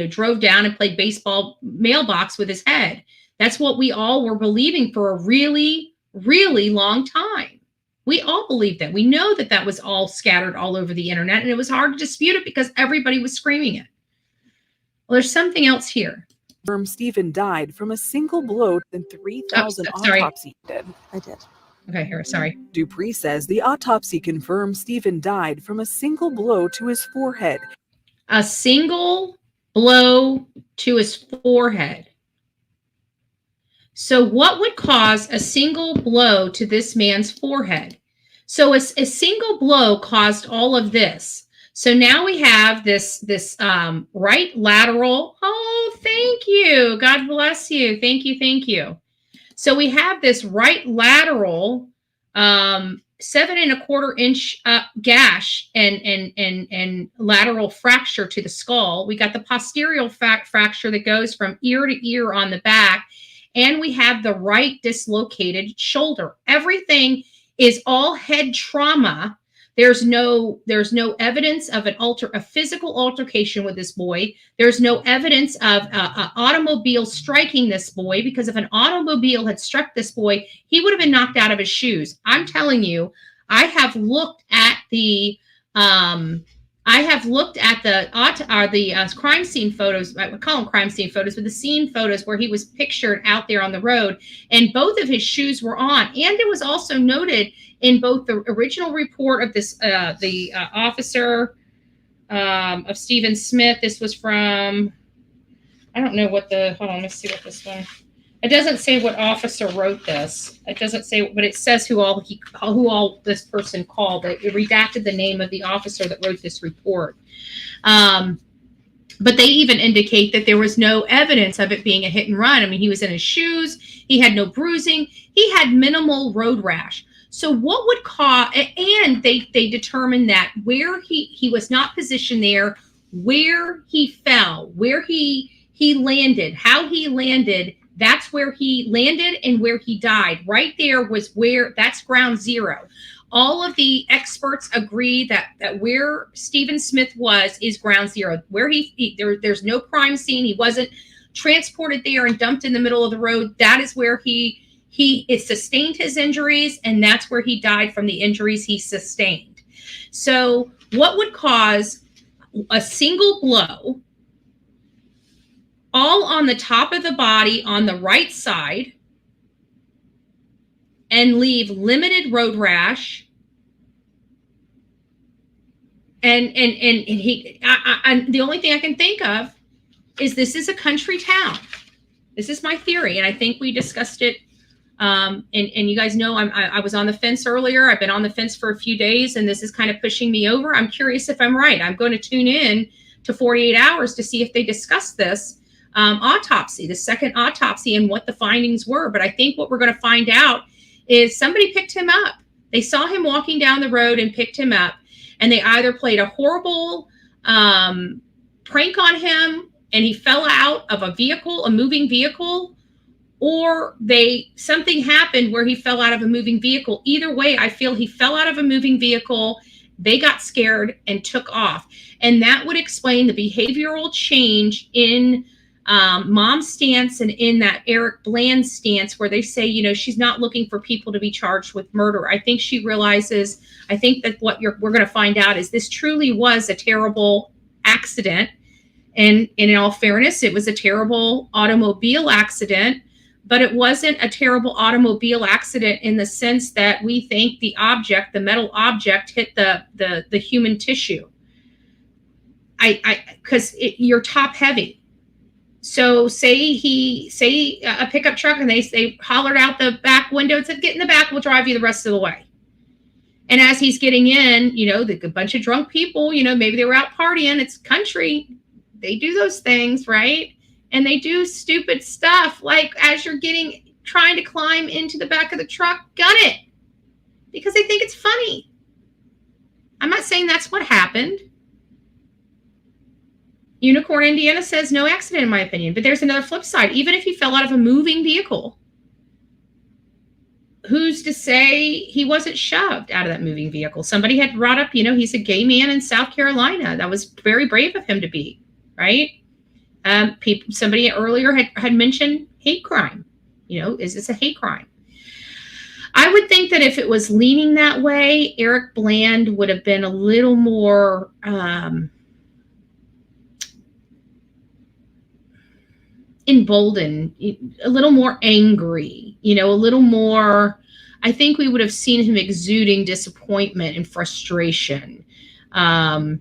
drove down and played baseball mailbox with his head. That's what we all were believing for a really, really long time. We all believed that. We know that that was all scattered all over the internet, and it was hard to dispute it because everybody was screaming it. Well, there's something else here. Stephen died from a single blow in 3,000 autopsies. I did. Okay, here, sorry. Dupree says the autopsy confirmed Stephen died from a single blow to his forehead. A single blow to his forehead. So what would cause a single blow to this man's forehead? So a single blow caused all of this. So now we have this right lateral. Oh, thank you. God bless you. Thank you. Thank you. So we have this right lateral 7 1/4 inch gash and lateral fracture to the skull. We got the posterior fracture that goes from ear to ear on the back. And we have the right dislocated shoulder. Everything is all head trauma. There's no evidence of a physical altercation with this boy. There's no evidence of an automobile striking this boy, because if an automobile had struck this boy, he would have been knocked out of his shoes. I'm telling you, I have looked at the crime scene photos. I would call them crime scene photos, but the scene photos where he was pictured out there on the road, and both of his shoes were on. And it was also noted in both the original report of this, the officer of Stephen Smith. This was from, I don't know what hold on, let's see what this one. It doesn't say what officer wrote this. It doesn't say, but it says who all this person called. It redacted the name of the officer that wrote this report. But they even indicate that there was no evidence of it being a hit and run. I mean, he was in his shoes. He had no bruising. He had minimal road rash. So what would cause, and they determined that where he was not positioned there, where he fell, where he he landed, how he landed, that's where he landed and where he died. Right there was where, that's ground zero. All of the experts agree that where Stephen Smith was is ground zero. Where there's no crime scene. He wasn't transported there and dumped in the middle of the road. That is where he sustained his injuries, and that's where he died from the injuries he sustained. So what would cause a single blow all on the top of the body on the right side and leave limited road rash? And he, the only thing I can think of is this is a country town. This is my theory, and I think we discussed it. And you guys know I was on the fence earlier. I've been on the fence for a few days, and this is kind of pushing me over. I'm curious if I'm right. I'm going to tune in to 48 Hours to see if they discuss this autopsy, the second autopsy, and what the findings were. But I think what we're going to find out is somebody picked him up. They saw him walking down the road and picked him up, and they either played a horrible prank on him and he fell out of a vehicle, a moving vehicle, or something happened where he fell out of a moving vehicle. Either way, I feel he fell out of a moving vehicle, they got scared and took off. And that would explain the behavioral change in Mom's stance and in that Eric Bland stance, where they say, you know, she's not looking for people to be charged with murder. I think she realizes, I think that what we're going to find out is this truly was a terrible accident. And in all fairness, it was a terrible automobile accident, but it wasn't a terrible automobile accident in the sense that we think the object, the metal object, hit the human tissue. Because you're top heavy. So say a pickup truck, and they hollered out the back window and said, "Get in the back, we'll drive you the rest of the way." And as he's getting in, you know, a bunch of drunk people, you know, maybe they were out partying. It's country. They do those things, right? And they do stupid stuff, like as you're trying to climb into the back of the truck, gun it, because they think it's funny. I'm not saying that's what happened. Unicorn Indiana says no accident, in my opinion. But there's another flip side. Even if he fell out of a moving vehicle, who's to say he wasn't shoved out of that moving vehicle? Somebody had brought up, you know, he's a gay man in South Carolina. That was very brave of him to be, right? Somebody earlier had mentioned hate crime. You know, is this a hate crime? I would think that if it was leaning that way, Eric Bland would have been a little more emboldened, a little more angry, you know, a little more. I think we would have seen him exuding disappointment and frustration. I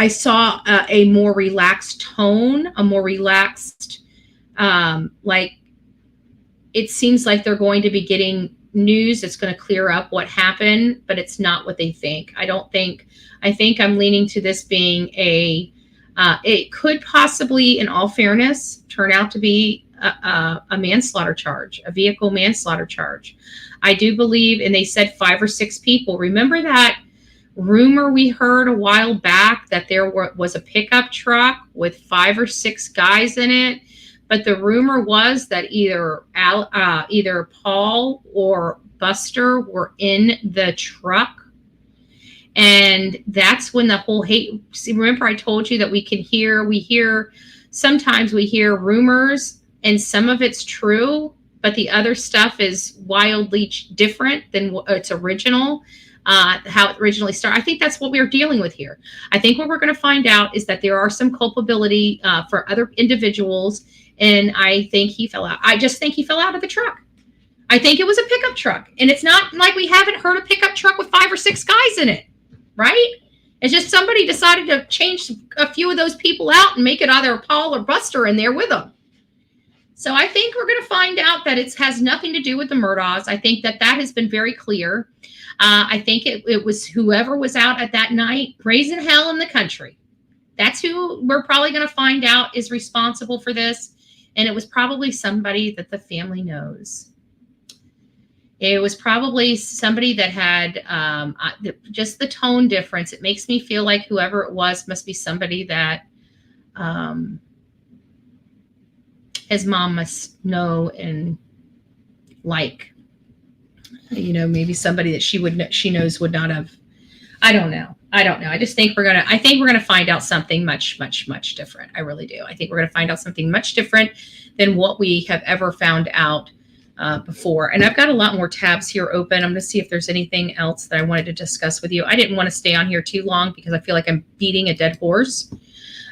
saw a more relaxed tone, a more relaxed, like it seems like they're going to be getting news that's going to clear up what happened, but it's not what they think. I think I'm leaning to this being it could possibly, in all fairness, turn out to be a manslaughter charge, a vehicle manslaughter charge. I do believe, and they said 5 or 6 people. Remember that rumor we heard a while back that there was a pickup truck with 5 or 6 guys in it? But the rumor was that either Paul or Buster were in the truck. And that's when the whole hate. See, remember I told you that sometimes we hear rumors and some of it's true, but the other stuff is wildly different than its original, how it originally started. I think that's what we're dealing with here. I think what we're going to find out is that there are some culpability for other individuals, and I think he fell out. I just think he fell out of the truck. I think it was a pickup truck, and it's not like we haven't heard a pickup truck with 5 or 6 guys in it. Right? It's just somebody decided to change a few of those people out and make it either Paul or Buster in there with them. So I think we're going to find out that it has nothing to do with the Murdaughs. I think that has been very clear. I think it was whoever was out at that night raising hell in the country. That's who we're probably going to find out is responsible for this. And it was probably somebody that the family knows. It was probably somebody that had just the tone difference. It makes me feel like whoever it was must be somebody that his mom must know and like, maybe somebody that she knows would not have. I don't know. I just think we're gonna find out something much, much, much different. I really do. I think we're gonna find out something much different than what we have ever found out before. And I've got a lot more tabs here open. I'm gonna see if there's anything else that I wanted to discuss with you. I didn't want to stay on here too long because I feel like I'm beating a dead horse.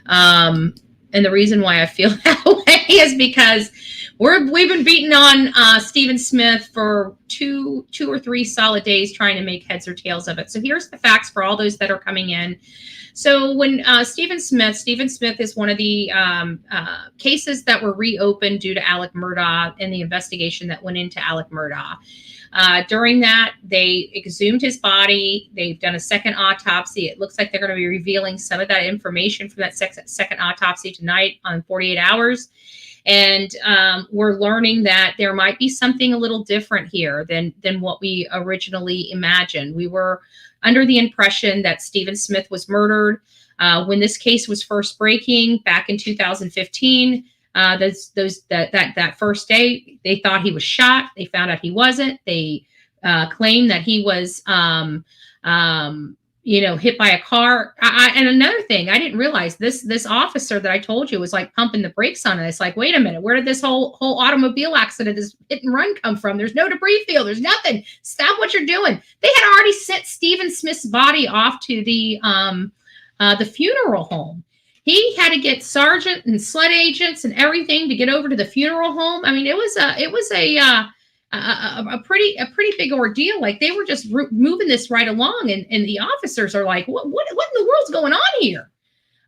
And the reason why I feel that way is because we've been beating on Stephen Smith for two or three solid days trying to make heads or tails of it. So here's the facts for all those that are coming in. So when Stephen Smith is one of the cases that were reopened due to Alec Murdaugh and the investigation that went into Alec Murdaugh. During that, they exhumed his body. They've done a second autopsy. It looks like they're going to be revealing some of that information from that second autopsy tonight on 48 Hours. And we're learning that there might be something a little different here than what we originally imagined. We were under the impression that Stephen Smith was murdered. When this case was first breaking back in 2015, that first day, they thought he was shot. They found out he wasn't. They claimed that he was hit by a car. And another thing, I didn't realize this officer that I told you was like pumping the brakes on it. It's like, wait a minute, where did this whole automobile accident, this hit and run come from? There's no debris field. There's nothing. Stop what you're doing. They had already sent Stephen Smith's body off to the funeral home. He had to get sergeant and sled agents and everything to get over to the funeral home. I mean, it was a pretty big ordeal. Like they were just moving this right along, and the officers are like, what in the world's going on here?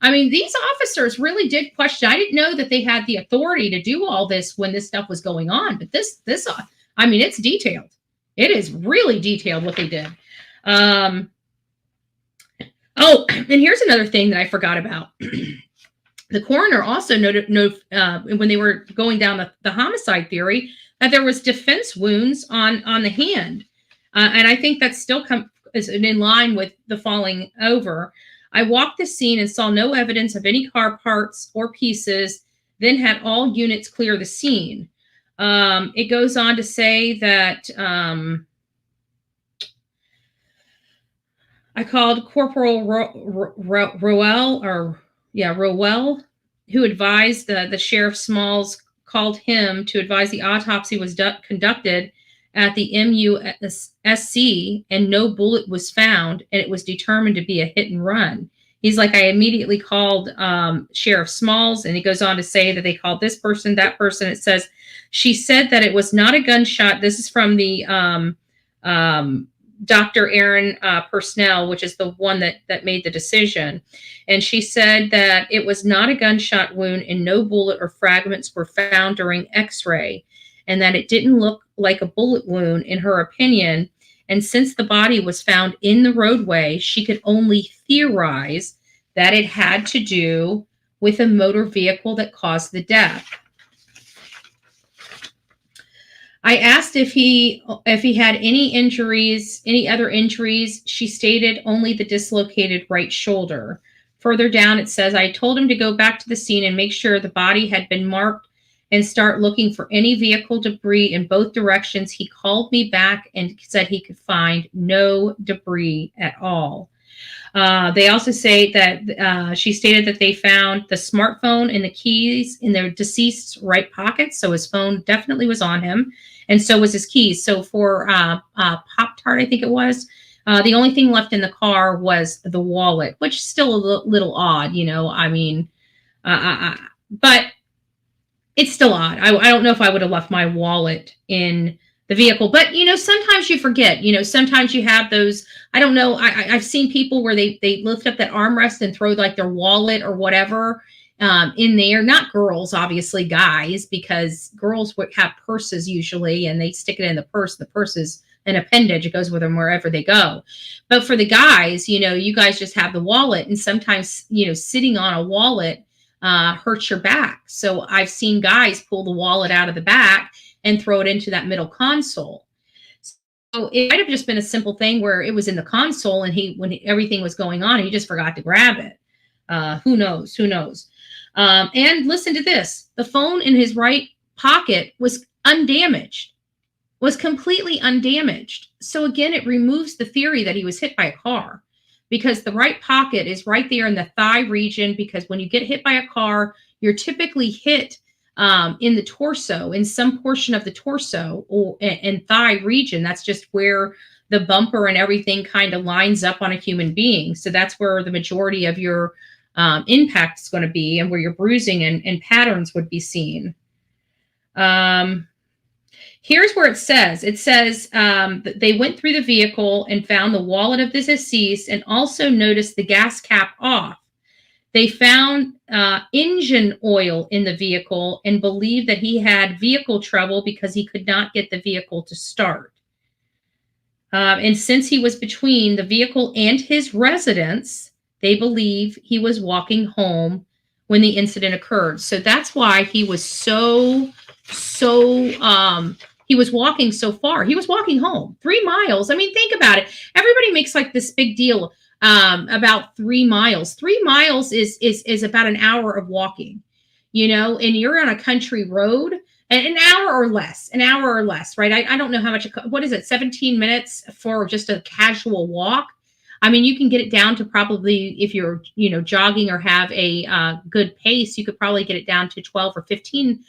I mean, these officers really did question. I didn't know that they had the authority to do all this when this stuff was going on, but this I mean, it's detailed. It is really detailed what they did. Oh, and here's another thing that I forgot about. The coroner also noted when they were going down the homicide theory that there was defense wounds on the hand. And I think that still is in line with the falling over. I walked the scene and saw no evidence of any car parts or pieces, then had all units clear the scene. It goes on to say that I called Corporal Rowell, who advised the Sheriff Smalls called him to advise the autopsy was conducted at the MUSC and no bullet was found, and it was determined to be a hit and run. He's like, I immediately called Sheriff Smalls, and he goes on to say that they called this person, that person. It says, she said that it was not a gunshot. This is from the Dr. Aaron Personnel, which is the one that made the decision. And she said that it was not a gunshot wound and no bullet or fragments were found during x-ray, and that it didn't look like a bullet wound in her opinion. And since the body was found in the roadway, she could only theorize that it had to do with a motor vehicle that caused the death. I asked if he had any injuries, any other injuries. She stated only the dislocated right shoulder. Further down, it says, I told him to go back to the scene and make sure the body had been marked and start looking for any vehicle debris in both directions. He called me back and said he could find no debris at all. They also say that she stated that they found the smartphone and the keys in their deceased's right pocket. So his phone definitely was on him, and so was his keys. So for Pop-Tart, I think it was, the only thing left in the car was the wallet, which is still a little odd, I mean, but it's still odd. I don't know if I would have left my wallet in the vehicle, but sometimes you forget, sometimes you have those, I don't know. I've seen people where they lift up that armrest and throw like their wallet or whatever in there. Not girls, obviously guys, because girls would have purses usually and they stick it in the purse. The purse is an appendage. It goes with them wherever they go. But for the guys, you guys just have the wallet, and sometimes, sitting on a wallet hurts your back. So I've seen guys pull the wallet out of the back and throw it into that middle console. So it might have just been a simple thing where it was in the console and when everything was going on, he just forgot to grab it. Who knows? And listen to this. The phone in his right pocket was undamaged, was completely undamaged. So again, it removes the theory that he was hit by a car, because the right pocket is right there in the thigh region, because when you get hit by a car, you're typically hit in the torso, in some portion of the torso or and thigh region. That's just where the bumper and everything kind of lines up on a human being. So that's where the majority of your impact is going to be, and where your bruising and patterns would be seen. Here's where it says that they went through the vehicle and found the wallet of the deceased, and also noticed the gas cap off. They found engine oil in the vehicle and believed that he had vehicle trouble because he could not get the vehicle to start. And since he was between the vehicle and his residence, they believe he was walking home when the incident occurred. So that's why he was he was walking so far. He was walking home 3 miles. I mean, think about it. Everybody makes like this big deal about 3 miles. 3 miles is about an hour of walking, and you're on a country road, an hour or less, right? I don't know how much, what is it? 17 minutes for just a casual walk. I mean, you can get it down to probably, if you're, jogging or have a good pace, you could probably get it down to 12 or 15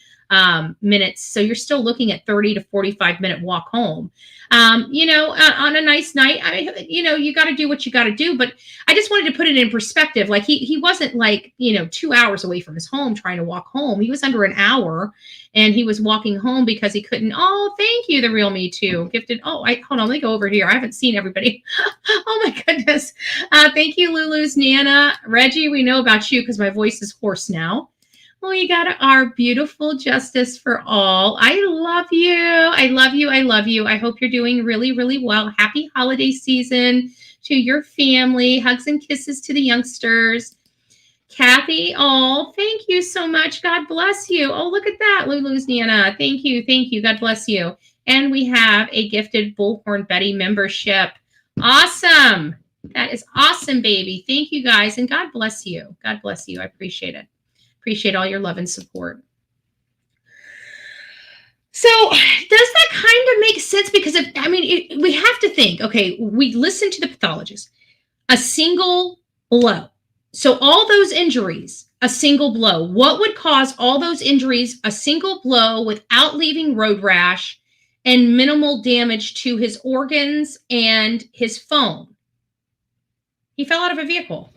minutes. So you're still looking at 30 to 45 minute walk home. On a nice night, you got to do what you got to do. But I just wanted to put it in perspective. Like he wasn't like, 2 hours away from his home trying to walk home. He was under an hour, and he was walking home because he couldn't. Oh, thank you. The real me too. Gifted. Oh, hold on. Let me go over here. I haven't seen everybody. Oh my goodness. Thank you, Lulu's Nana. Reggie, we know about you because my voice is hoarse now. Well, you got our beautiful Justice for All. I love you. I love you. I love you. I hope you're doing really, really well. Happy holiday season to your family. Hugs and kisses to the youngsters. Kathy, oh, thank you so much. God bless you. Oh, look at that, Lulu's Nana. Thank you. Thank you. God bless you. And we have a gifted Bullhorn Betty membership. Awesome. That is awesome, baby. Thank you, guys. And God bless you. God bless you. I appreciate it. Appreciate all your love and support. So does that kind of make sense? Because we have to think, okay, we listen to the pathologist, a single blow. So all those injuries, a single blow. What would cause all those injuries, a single blow without leaving road rash and minimal damage to his organs and his phone? He fell out of a vehicle.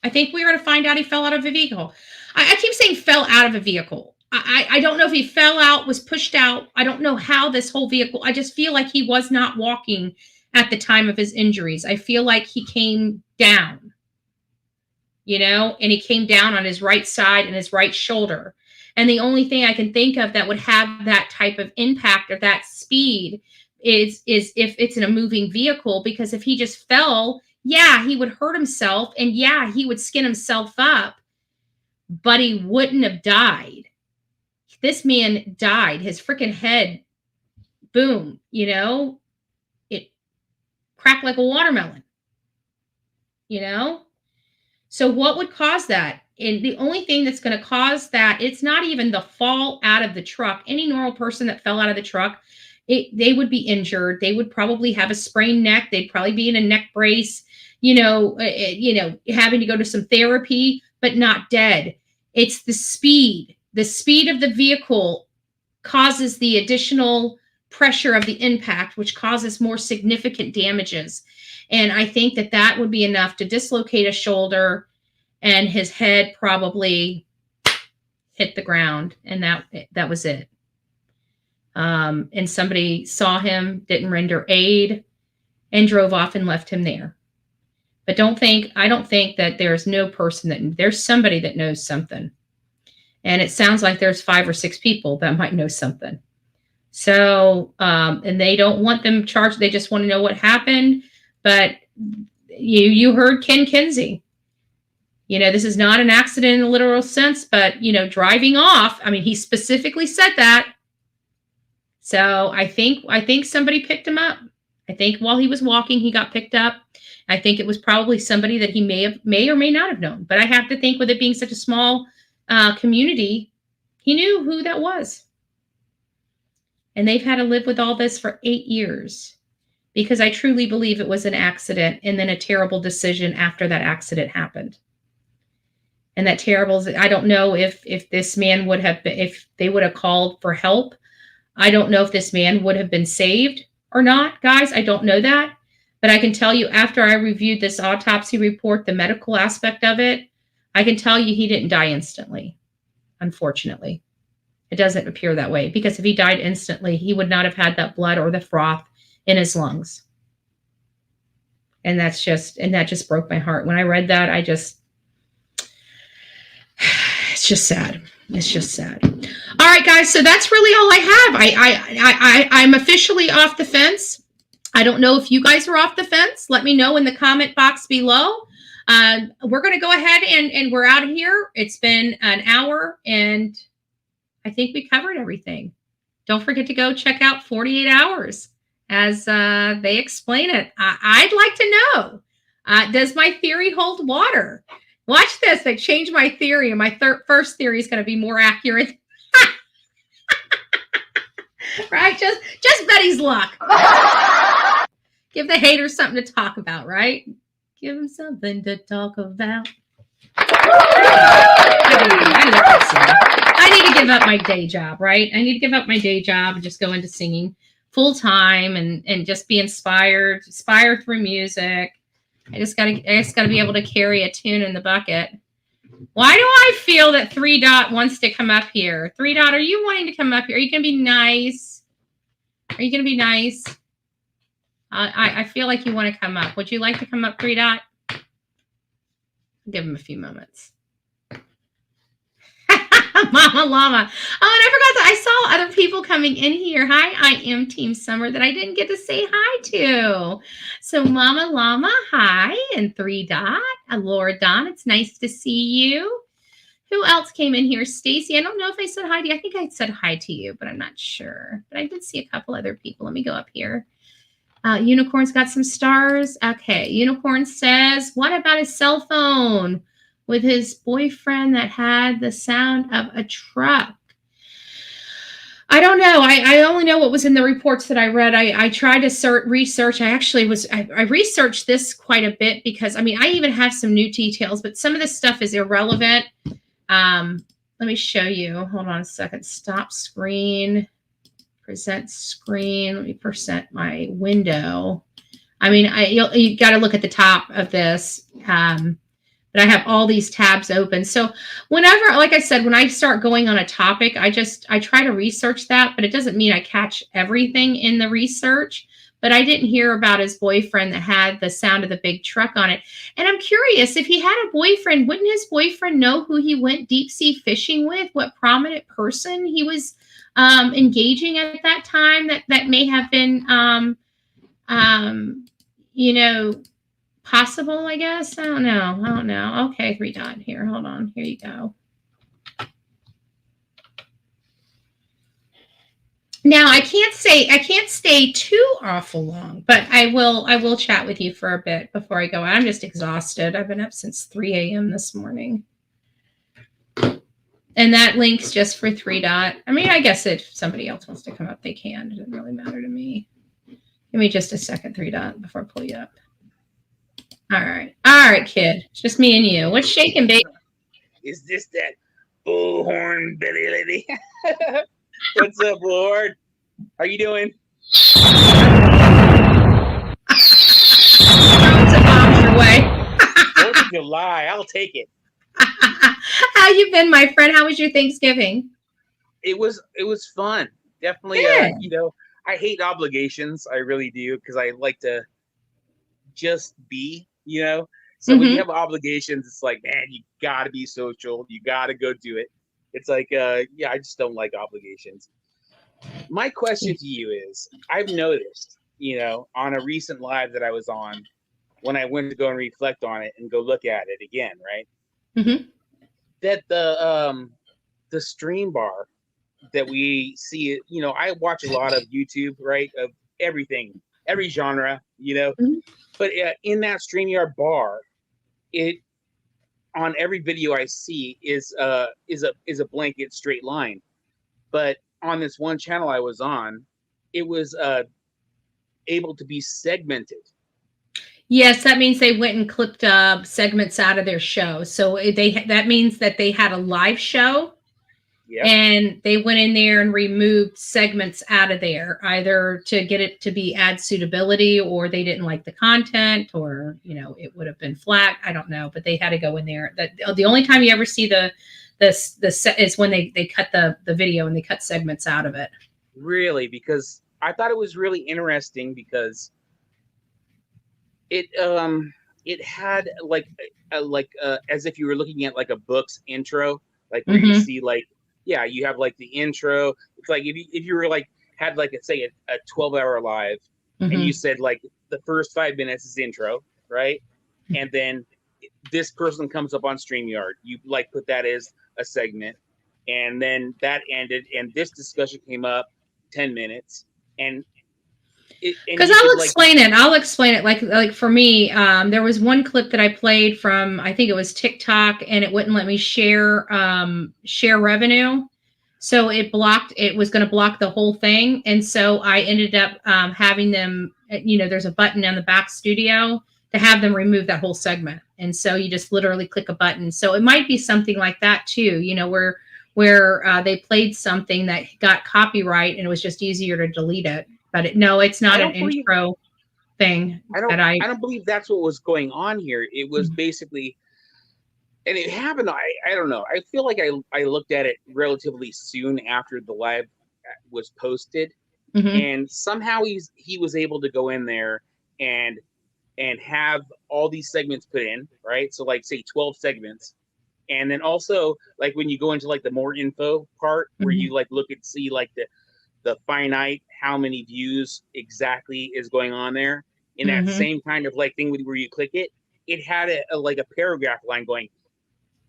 I think we are going to find out he fell out of a vehicle. I keep saying fell out of a vehicle. I don't know if he fell out, was pushed out. I don't know how this whole vehicle, I just feel like he was not walking at the time of his injuries. I feel like he came down, and he came down on his right side and his right shoulder. And the only thing I can think of that would have that type of impact or that speed is if it's in a moving vehicle, because if he just fell, yeah, he would hurt himself, and yeah, he would skin himself up, but he wouldn't have died. This man died. His freaking head, boom, it cracked like a watermelon, So what would cause that? And the only thing that's going to cause that, it's not even the fall out of the truck. Any normal person that fell out of the truck, they would be injured. They would probably have a sprained neck. They'd probably be in a neck brace, having to go to some therapy, but not dead. It's the speed. The speed of the vehicle causes the additional pressure of the impact, which causes more significant damages. And I think that would be enough to dislocate a shoulder, and his head probably hit the ground, and that was it. And somebody saw him, didn't render aid, and drove off and left him there. But I don't think that there's no person there's somebody that knows something. And it sounds like there's 5 or 6 people that might know something. So, and they don't want them charged. They just want to know what happened. But you heard Ken Kinsey. This is not an accident in the literal sense, but, driving off. I mean, he specifically said that. So I think somebody picked him up. I think while he was walking, he got picked up. I think it was probably somebody that he may or may not have known. But I have to think, with it being such a small community, he knew who that was. And they've had to live with all this for 8 years because I truly believe it was an accident and then a terrible decision after that accident happened. And that terrible, I don't know if this man would have been, if they would have called for help. I don't know if this man would have been saved or not, guys. I don't know that. But I can tell you after I reviewed this autopsy report, the medical aspect of it, I can tell you he didn't die instantly, unfortunately. It doesn't appear that way because if he died instantly, he would not have had that blood or the froth in his lungs. And that just broke my heart. When I read that, it's just sad. It's just sad. All right, guys. So that's really all I have. I'm officially off the fence. I don't know if you guys are off the fence. Let me know in the comment box below. We're going to go ahead and we're out of here. It's been an hour and I think we covered everything. Don't forget to go check out 48 Hours as they explain it. I'd like to know, does my theory hold water? Watch this. I changed my theory, and my first theory is going to be more accurate. Right? Just Betty's luck. Give the haters something to talk about, right? Give them something to talk about. I need to give up my day job, right? I need to give up my day job and just go into singing full time and just be inspired through music. I just gotta be able to carry a tune in the bucket. Why do I feel that 3 Dot wants to come up here? 3 Dot, are you wanting to come up here? Are you gonna be nice? Are you gonna be nice? I feel like you want to come up. Would you like to come up, 3 Dot? Give him a few moments. Mama Llama. Oh, and I forgot that I saw other people coming in here. Hi, I am Team Summer that I didn't get to say hi to. So Mama Llama, hi, and 3 Dot. Laura Dawn, it's nice to see you. Who else came in here? Stacy, I don't know if I said hi to you. I think I said hi to you, but I'm not sure. But I did see a couple other people. Let me go up here. Unicorn's got some stars. Okay, Unicorn says, what about his cell phone with his boyfriend that had the sound of a truck? I don't know. I only know what was in the reports that I read. I tried to research. I researched this quite a bit because, I mean, I even have some new details, but some of this stuff is irrelevant. Let me show you. Hold on a second. Stop screen. Present screen. Let me present my window. I mean, you got to look at the top of this. But I have all these tabs open. So whenever, like I said, when I start going on a topic, I try to research that, but it doesn't mean I catch everything in the research. But I didn't hear about his boyfriend that had the sound of the big truck on it. And I'm curious, if he had a boyfriend, wouldn't his boyfriend know who he went deep sea fishing with? What prominent person he was engaging at that time that may have been, possible, I guess. I don't know. Okay, 3 Dot here. Hold on. Here you go. Now I can't stay too awful long, but I will chat with you for a bit before I go. I'm just exhausted. I've been up since 3 a.m. this morning. And that link's just for 3 Dot. I mean, I guess if somebody else wants to come up, they can. It doesn't really matter to me. Give me just a second, 3 Dot, before I pull you up. All right, kid. It's just me and you. What's shaking, baby? Is this that Bullhorn Betty lady? What's up, Bullhorn? How you doing? Your way. 4th of July. I'll take it. How you been, my friend? How was your Thanksgiving? It was fun. Definitely. I hate obligations. I really do, because I like to just be. So when you have obligations, it's like, man, you gotta be social. You gotta go do it. It's like, I just don't like obligations. My question to you is, I've noticed, on a recent live that I was on, when I went to go and reflect on it and go look at it again, right? Mm-hmm. That the stream bar that we see, I watch a lot of YouTube, right? Of everything, every genre, Mm-hmm. But in that StreamYard bar, it on every video I see is a blanket straight line, but on this one channel I was on, it was able to be segmented. Yes, that means they went and clipped segments out of their show. So that means that they had a live show. Yep. And they went in there and removed segments out of there, either to get it to be ad suitability, or they didn't like the content, or, you know, it would have been flat. I don't know, but they had to go in there. The only time you ever see the set is when they cut the video and they cut segments out of it. Really, because I thought it was really interesting because it had like as if you were looking at like a book's intro, like where you see like, yeah, you have like the intro. It's like if you were like had like say a 12-hour live, and you said like the first 5 minutes is intro, right? And then this person comes up on StreamYard. You like put that as a segment, and then that ended, and this discussion came up 10 minutes, and because I'll explain it. Like for me, there was one clip that I played from, I think it was TikTok, and it wouldn't let me share revenue. So it was going to block the whole thing. And so I ended up having them, you know, there's a button on the back studio to have them remove that whole segment. And so you just literally click a button. So it might be something like that too, you know, where they played something that got copyright and it was just easier to delete it. But no, it's not an intro thing. I don't believe that's what was going on here. It was basically, and it happened. I don't know. I feel like I looked at it relatively soon after the live was posted, and somehow he was able to go in there and have all these segments put in, right? So like say 12 segments, and then also like when you go into like the more info part where you like look and see like the finite how many views exactly is going on there in that same kind of like thing where you click it, it had a like a paragraph line going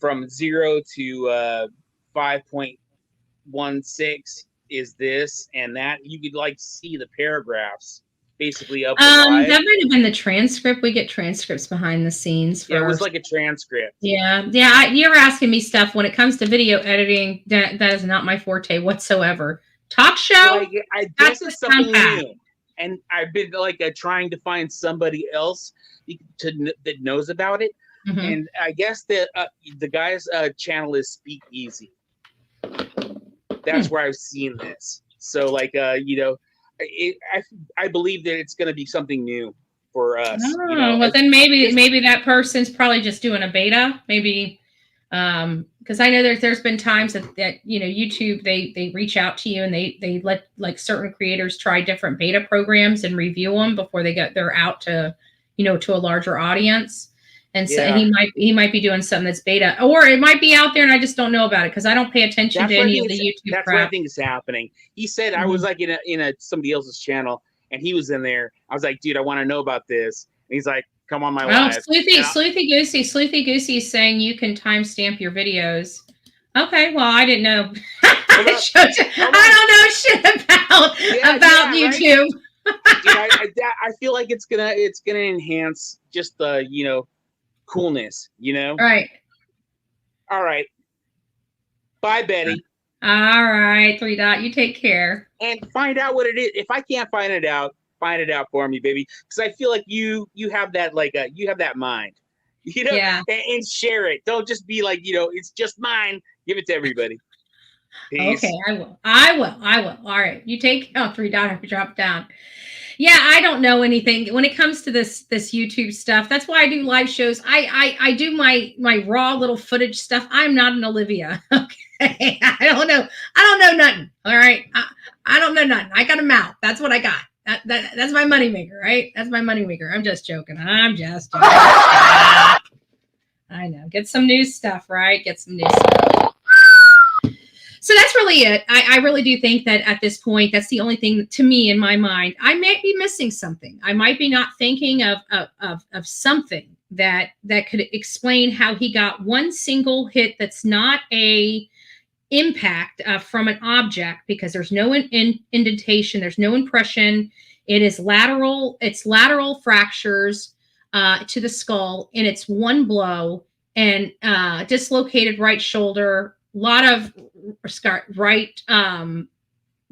from 0 to 5.16 is this and that. You could like see the paragraphs basically of the live. That might have been the transcript. We get transcripts behind the scenes. Yeah, it was like a transcript. Yeah. You're asking me stuff when it comes to video editing. That is not my forte whatsoever. Talk show. Like, I guess it's something new, and I've been like trying to find somebody else that knows about it. And I guess that the guy's channel is Speakeasy. That's where I've seen this. So like you know, I believe that it's going to be something new for us. Oh, you know, well then maybe that person's probably just doing a beta. Maybe because I know there's been times that you know YouTube they reach out to you and they let like certain creators try different beta programs and review them before they're out to, you know, to a larger audience. And so he might be doing something that's beta, or it might be out there and I just don't know about it because I don't pay attention to any of the YouTube That's crap. what I think is happening. He said I was like in a somebody else's channel and he was in there. I was like, dude, I want to know about this. And he's like, come on my live. Sleuthy Goosey is saying you can timestamp your videos. Okay, well I didn't know. I don't know shit about YouTube. Dude, I feel like it's gonna enhance just the, you know, coolness, you know. Right. All right. Bye, Betty. All right, 3 Dot. You take care and find out what it is. If I can't find it out for me, baby, because I feel like you have that like you have that mind, you know. Yeah. And share it. Don't just be like, you know, it's just mine. Give it to everybody. Peace. Okay, I will. All right, you take 3 Dot. I have to drop down. Yeah, I don't know anything when it comes to this YouTube stuff. That's why I do live shows. I do my raw little footage stuff. I'm not an Olivia. Okay, I don't know nothing. All right, I don't know nothing. I got a mouth. That's what I got. That's my moneymaker, right? That's my moneymaker. I'm just joking. I know. Get some new stuff, right? Get some new stuff. So that's really it. I really do think that at this point, that's the only thing to me in my mind. I might be missing something. I might be not thinking of something that could explain how he got one single hit that's not a impact from an object, because there's no indentation, there's no impression. It is lateral. It's lateral fractures to the skull, and it's one blow. and dislocated right shoulder, a lot of right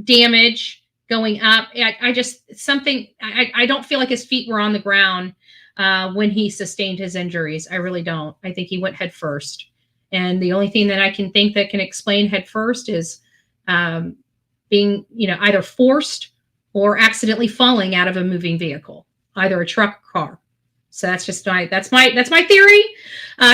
damage going up. I don't feel like his feet were on the ground when he sustained his injuries. I really don't. I think he went head first. And the only thing that I can think that can explain head first is being, either forced or accidentally falling out of a moving vehicle, either a truck or car. So that's my theory.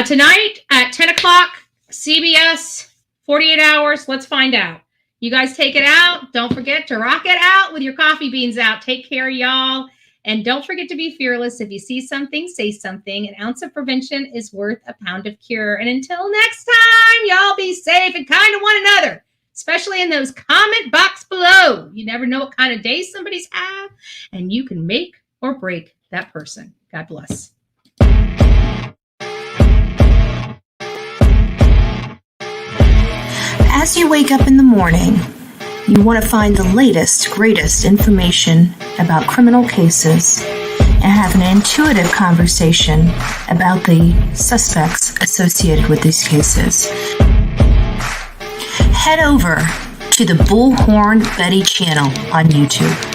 Tonight at 10 o'clock, CBS, 48 hours. Let's find out. You guys take it out. Don't forget to rock it out with your coffee beans out. Take care, y'all. And don't forget to be fearless. If you see something, say something. An ounce of prevention is worth a pound of cure. And until next time, y'all be safe and kind to one another, especially in those comment box below. You never know what kind of day somebody's had, and you can make or break that person. God bless. As you wake up in the morning, you want to find the latest, greatest information about criminal cases and have an intuitive conversation about the suspects associated with these cases. Head over to the Bullhorn Betty channel on YouTube.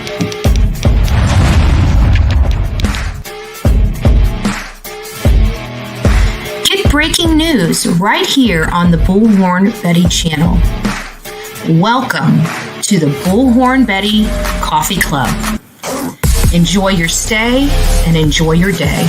Get breaking news right here on the Bullhorn Betty channel. Welcome to the Bullhorn Betty Coffee Club. Enjoy your stay and enjoy your day.